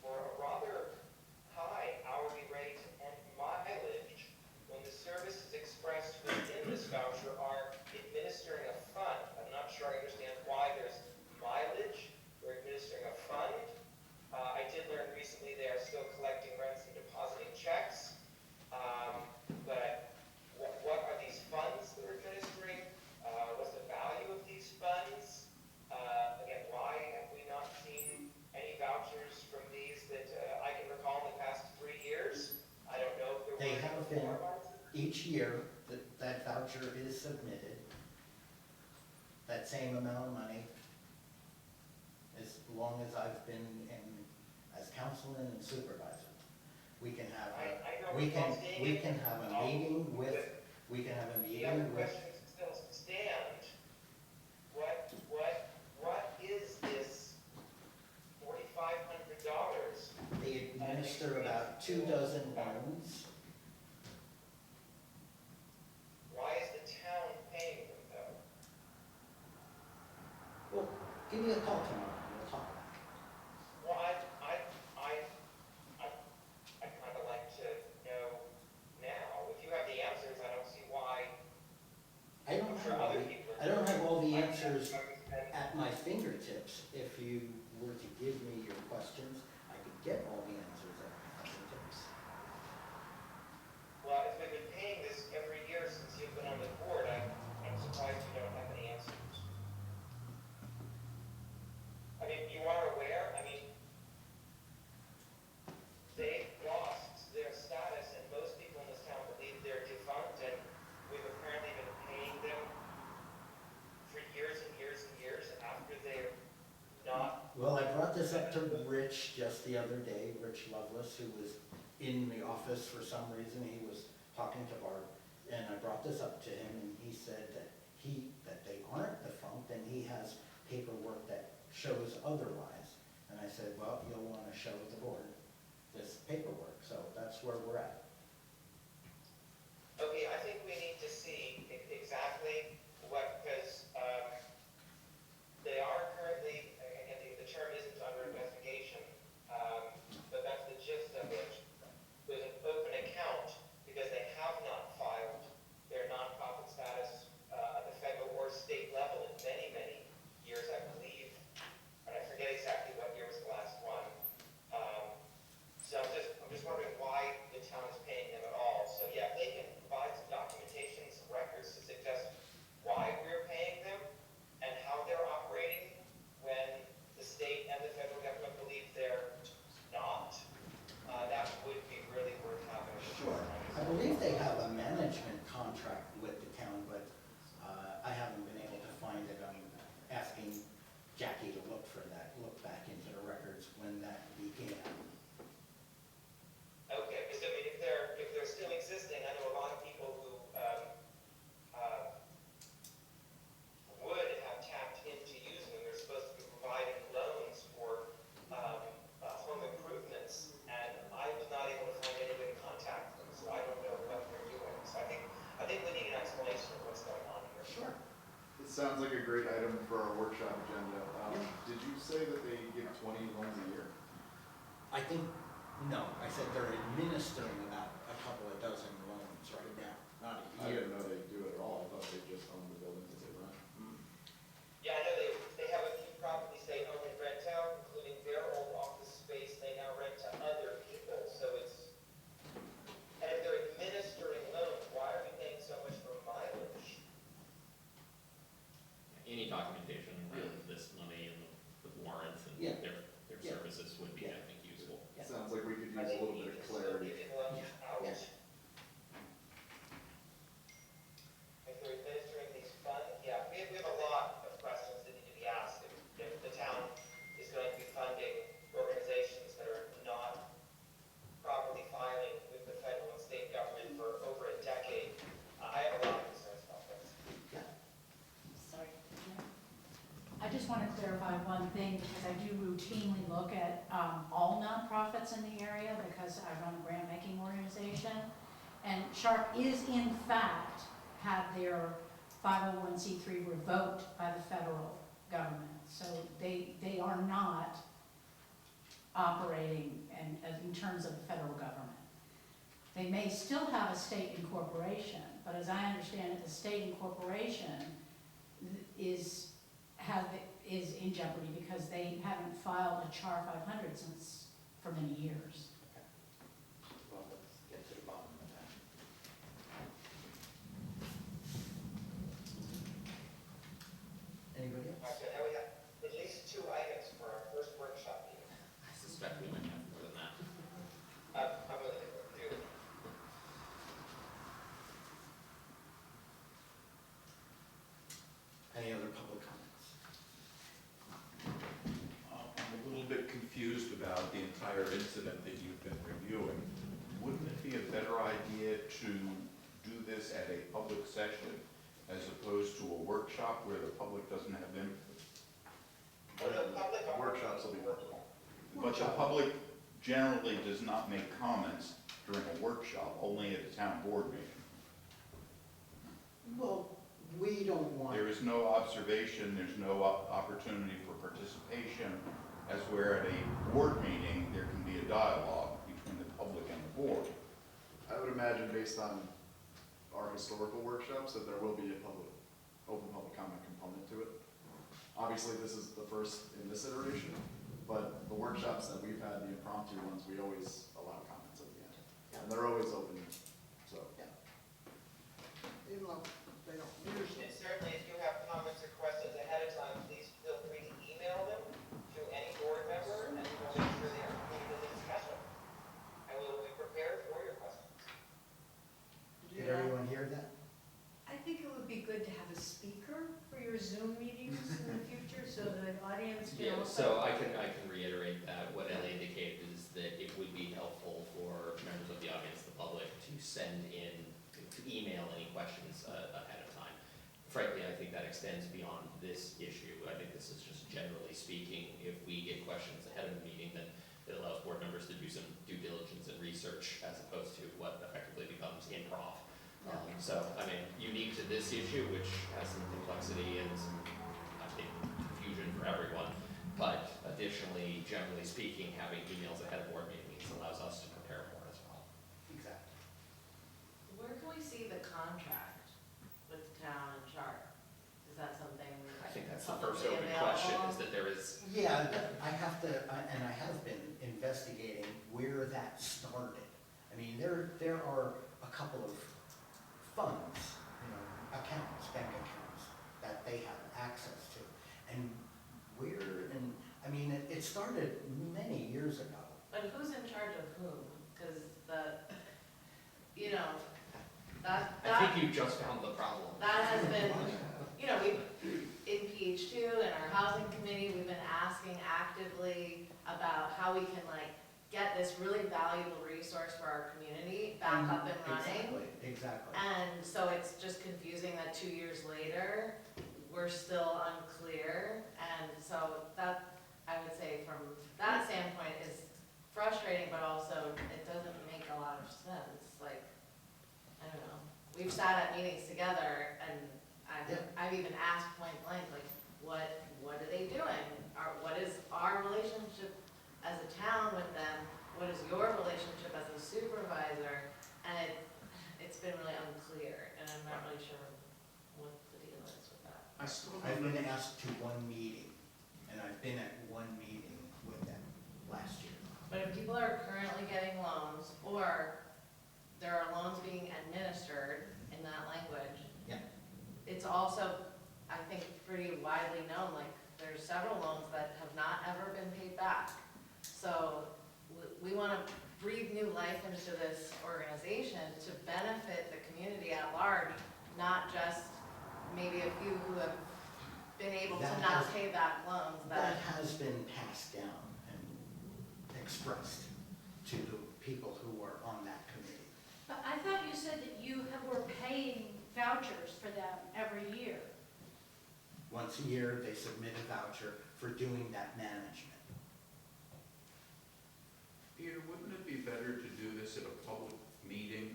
for a rather high hourly rate and mileage, when the services expressed within this voucher are administering a fund. I'm not sure I understand why there's mileage. We're administering a fund. I did learn recently they are still collecting rents and depositing checks. But what are these funds that we're administering? What's the value of these funds? Again, why have we not seen any vouchers from these that I can recall in the past 3 years? I don't know if there They were have before. been, each year that voucher is submitted, that same amount of money, as long as I've been in, as councilman and supervisor. We can have I know we it's all can, staying we in- can have a meeting with, we can have a The other meeting with, questions still stand. What is this $4,500? they administer about 24 loans. Why is the town paying them though? Well, give me a call tomorrow and we'll talk about it. Well, I'd kind of like to know now. If you have the answers, I don't see why. I don't I'm sure have all other the, people. I don't have all the answers And at my fingertips. If you were to give me your questions, I could get all the answers at my fingertips. Well, I brought this up to Rich just the other day, Rich Lovelace, who was in the office for some reason. He was talking to Barb, and I brought this up to him, and he said that they aren't defunct, and he has paperwork that shows otherwise. And I said, well, you'll want to show the board this paperwork, so that's where we're at. Okay, I think we need to see exactly what, because they are currently, again, the term isn't under investigation, but that's the gist of it. There's an open account because they have not filed their nonprofit status at the federal or state level in many, many years, I believe. And I forget exactly what year was the last one. So I'm just wondering why the town is paying them at all. So yeah, if they can provide some documentation, some records to suggest why we're paying them and how they're operating when the state and the federal government believe they're not, that would be really worth having. Sure. I believe they have a management contract with the town, but I haven't been able to find it. I'm asking Jackie to look for that, look back into the records when that began. Okay, because I mean, if they're still existing, I know a lot of people who would have tapped into using them. They're supposed to be providing loans for home improvements, and I was not able to find anybody to contact them, so I don't know what they're doing. So I think we need an explanation of what's going on here. Sure. It sounds like a great item for our workshop agenda. Did you say that they give 20 loans a year? I think, no, I said they're administering about a couple of dozen loans right now, not a I year. didn't know they do it at all. I thought they just owned the buildings that they run. Yeah, I know they have a few properties they own and rent out, including their old office space they now rent to other people, so it's, and if they're administering loans, why are we paying so much for mileage? Any documentation of this money and the warrants and Yeah. their Yeah. services would be, Yeah. I think, useful. Yeah. Sounds like we could use Are a they little bit even of still clarity. giving loans out? Yeah. If they're administering these funds, yeah, we have a lot of questions that need to be asked. If the town is going to be funding organizations that are not properly filing with the federal and state government for over a decade, I have a lot of concerns about this. Sorry. I just want to clarify one thing, because I do routinely look at all nonprofits in the area, because I run a grant-making organization. And Sharp is in fact had their 501c3 revoked by the federal government. So they are not operating in terms of the federal government. They may still have a state incorporation, but as I understand it, the state incorporation is in jeopardy because they haven't filed a Char 500 since for many years. Well, let's get to the bottom of that. Anybody All right, else? so now we have at least 2 items for our first workshop meeting. I suspect we might have more than that. I'm willing to go through. Any other public comments? I'm a little bit confused about the entire incident that you've been reviewing. Wouldn't it be a better idea to do this at a public session as opposed to a workshop where the public doesn't have input? Workshops will be virtual. But the public generally does not make comments during a workshop, only at a town board meeting. Well, we don't want, There is no observation, there's no opportunity for participation, as where at a board meeting, there can be a dialogue between the public and the board. I would imagine based on our historical workshops that there will be a open public comment component to it. Obviously, this is the first in this iteration, but the workshops that we've had, the impromptu ones, we always allow comments at the end. And they're always open, so. Even though they don't usually. And certainly, if you have comments or questions ahead of time, please feel free to email them to any board member, and we'll make sure they are included in the discussion. And we'll be prepared for your questions. did everyone hear that? I think it would be good to have a speaker for your Zoom meeting meetings in the future, so the audience can Yeah, also? so I can reiterate that what Ellie indicated is that it would be helpful for members of the audience, the public, to send in, to email any questions ahead of time. Frankly, I think that extends beyond this issue. I think this is just generally speaking, if we get questions ahead of the meeting, then it allows board members to do some due diligence and research as opposed to what effectively becomes improv. So, I mean, unique to this issue, which has some complexity and some, I think, confusion for everyone, but additionally, generally speaking, having emails ahead of board meetings allows us to prepare more as well. Exactly. Where can we see the contract with the town and charter? Is that something? I think that's the first publicly open question, available? is that there is, Yeah, I have to, and I have been investigating where that started. I mean, there are a couple of funds, accounts, bank accounts, that they have access to. And I mean, it started many years ago. But who's in charge of whom? Because that. I think you just found the problem. That has been, we've, in PH2, in our housing committee, we've been asking actively about how we can get this really valuable resource for our community back up and running. Exactly. And so it's just confusing that 2 years later, we're still unclear. And so that, I would say from that standpoint, is frustrating, but also it doesn't make a lot of sense. I don't know. We've sat at meetings together and I've even asked point blank, what are they doing? What is our relationship as a town with them? What is your relationship as a supervisor? And it's been really unclear, and I'm not really sure what the deal is with that. I've been asked to one meeting, and I've been at one meeting with them last year. But if people are currently getting loans, or there are loans being administered in that language, Yeah. it's also, I think, pretty widely known, there's several loans that have not ever been paid back. So we want to breathe new life into this organization to benefit the community at large, not just maybe a few who have been able to not pay back loans. That has been passed down and expressed to the people who were on that committee. But I thought you said that you were paying vouchers for them every year. Once a year, they submit a voucher for doing that management. Peter, wouldn't it be better to do this at a public meeting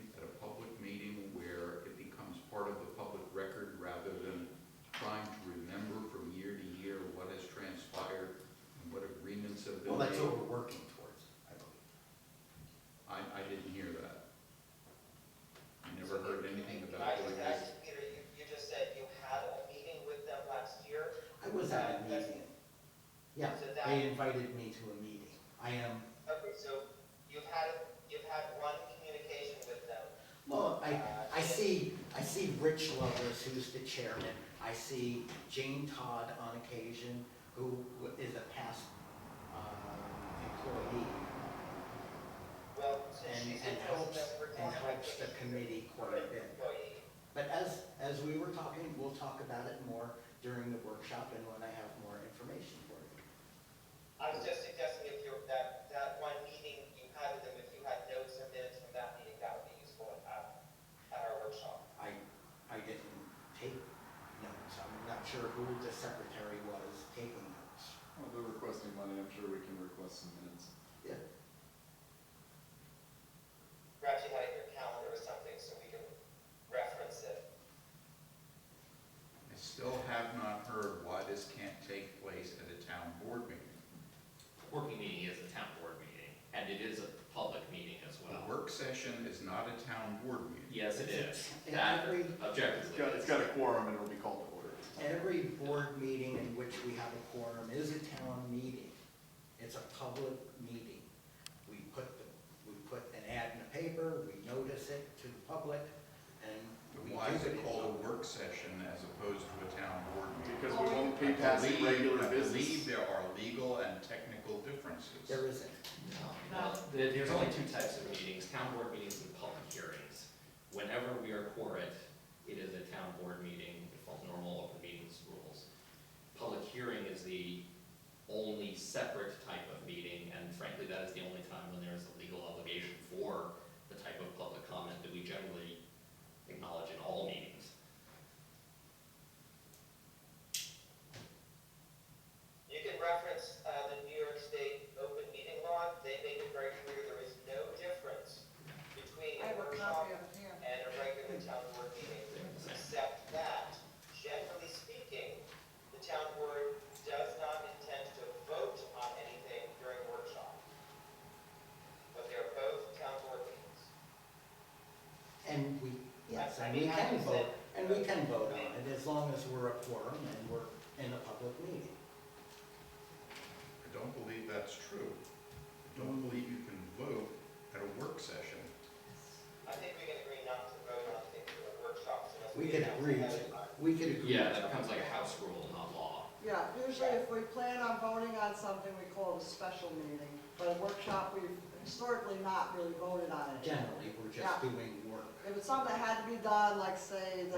where it becomes part of the public record rather than trying to remember from year to year what has transpired and what agreements have been Well, made? that's what we're working towards, I believe. I didn't hear that. I never heard anything about doing this. Peter, you just said you had a meeting with them last year. I was at a meeting. Yeah, So that- they invited me to a meeting. I am, Okay, so you've had one communication with them. well, I see Rich Lovelace, who's the chairman. I see Jane Todd on occasion, who is a past employee Well, since she's and a helps the committee quite a bit. employee. But as we were talking, we'll talk about it more during the workshop and when I have more information for you. I was just suggesting if that one meeting you had with them, if you had notes or minutes from that meeting, that would be useful at our workshop. I didn't take notes. I'm not sure who the secretary was taking notes. Well, they're requesting money, I'm sure we can request some minutes. Yeah. Perhaps you had it in your calendar or something so we can reference it. I still have not heard why this can't take place at a town board meeting. Working meeting is a town board meeting, and it is a public meeting as A well. work session is not a town board meeting. Yes, it is. And That every- objectively. It's got a quorum and it'll be called to order. Every board meeting in which we have a quorum is a town meeting. It's a public meeting. We put an ad in the paper, we notice it to the public, and we Why is do it called a work session as opposed to a town board meeting? Because we won't be passing regular I business. believe there are legal and technical differences. There isn't. No, there's only two types of meetings, town board meetings and public hearings. Whenever we are quorate, it is a town board meeting, it follows normal open meetings rules. long as we're a quorum and we're in a public meeting. I don't believe that's true. I don't believe you can vote at a work session. I think we can agree not to vote on things in the workshops unless We we could announce agree ahead to, of time. we could agree. Yeah, to- that becomes like a house rule, not law. Yeah, usually if we plan on voting on something, we call it a special meeting, but a workshop, we've historically not really voted on it. Generally, we're just Yeah. doing work. If it's something that had to be done, like say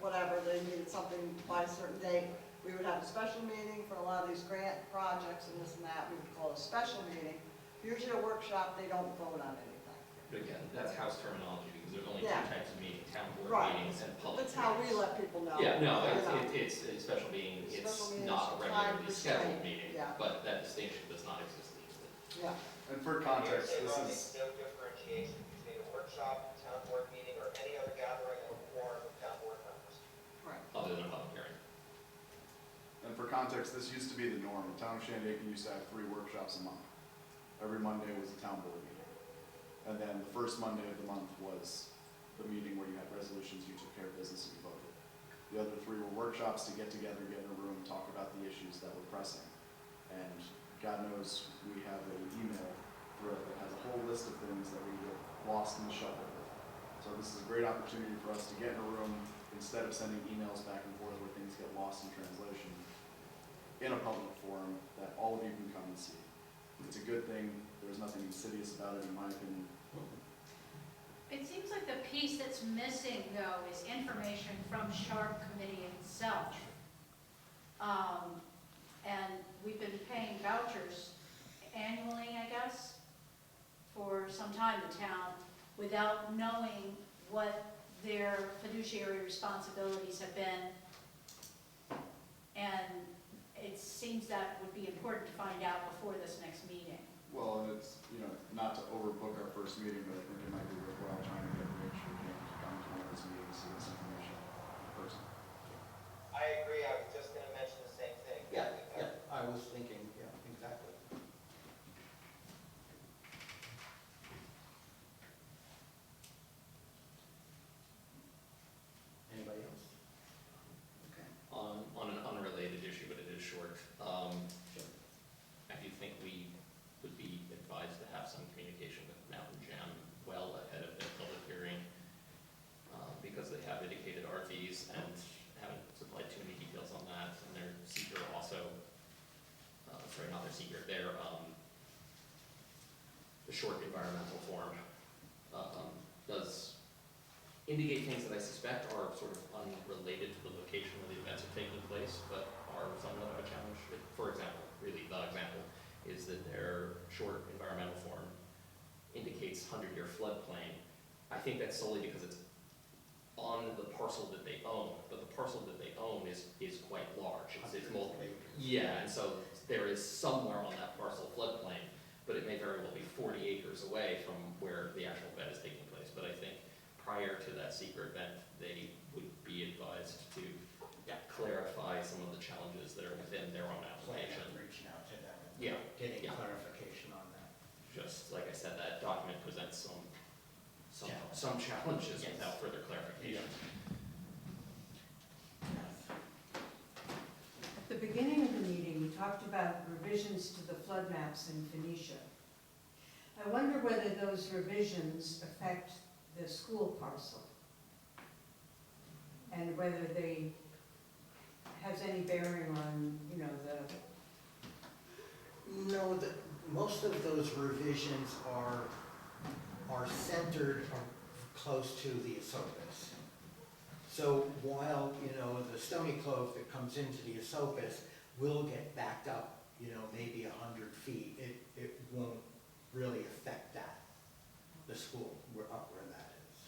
whatever, they needed something by a certain date, we would have a special meeting for a lot of these grant projects and this and that, we would call it a special meeting. Usually a workshop, they don't vote on anything. But again, that's house terminology, because there's only Yeah. two types of meetings, town board Right. meetings and public That's how we meetings. let people know. Yeah, no, you know. it's a special meeting, it's Special meetings, not a time regularly scheduled restraint, meeting, yeah. but that distinction does not exist legally. Yeah, And for Here, context, say, this Ron, is, makes no differentiation between a workshop, town board meeting, or any other gathering of a quorum of town board members. right. Other than a public hearing. and for context, this used to be the norm. The town of Shandaken used to have 3 workshops a month. Every Monday was a town board meeting. And then the first Monday of the month was the meeting where you had resolutions, you took care of business, and you voted. The other 3 were workshops to get together, get in a room, talk about the issues that were pressing. And God knows, we have an email thread that has a whole list of things that we get lost in the shuffle with. So this is a great opportunity for us to get in a room, instead of sending emails back and forth where things get lost in translation, in a public forum that all of you can come and see. It's a good thing. There's nothing insidious about it, in my opinion. It seems like the piece that's missing, though, is information from Sharp Committee itself. And we've been paying vouchers annually, I guess, for some time in town, without knowing what their fiduciary responsibilities have been. And it seems that would be important to find out before this next meeting. Well, and it's, not to overbook our first meeting, but I think it might be worthwhile trying to get Rich or Jim to come to one of those meetings to get this information in person. I agree, I was just gonna mention the same thing. Yeah, I was thinking, yeah, exactly. Anybody else? Okay. On an unrelated issue, but it is short, Sure. I do think we would be advised to have some communication with Mountain Jam well ahead of their public hearing, because they have indicated RVs and haven't supplied too many details on that, and their seeker also, not their seeker, their, the short environmental form, does indicate things that I suspect are sort of unrelated to the location where the events are taking place, but are somewhat of a challenge. For example, really the example is that their short environmental form indicates 100-year floodplain. I think that's solely because it's on the parcel that they own, but the parcel that they own is quite large. It's multiple. Yeah, and so there is somewhere on that parcel floodplain, but it may very well be 40 acres away from where the actual event is taking place. But I think prior to that secret event, they would be advised to clarify some of the challenges that are within their own Plan application. on reaching out to them and Yeah, getting yeah. clarification on that. Just like I said, that document presents Challenge. some challenges Yes. without further clarification. At the beginning of the meeting, we talked about revisions to the flood maps in Phoenicia. I wonder whether those revisions affect the school parcel, and whether they has any bearing on, No, most of those revisions are centered close to the Esopus. So while, the Stony Clove that comes into the Esopus will get backed up, maybe 100 feet, it won't really affect that, the school, up where that is.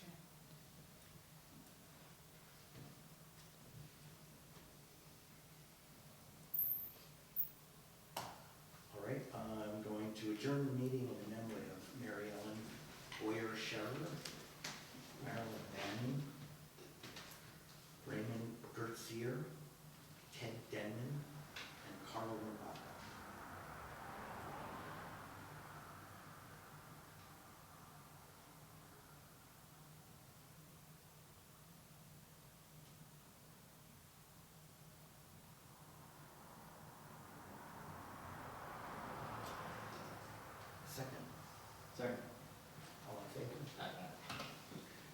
All right, I'm going to adjourn the meeting in memory of Mary Ellen Boyer Scherer, Marilyn Manning, Raymond Gertzier, Ted Denman, and Carl Rimbach. Second. All in favor? Aye.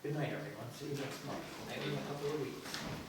Good night, everyone. See you next month. Thank Hopefully in you. a couple of weeks.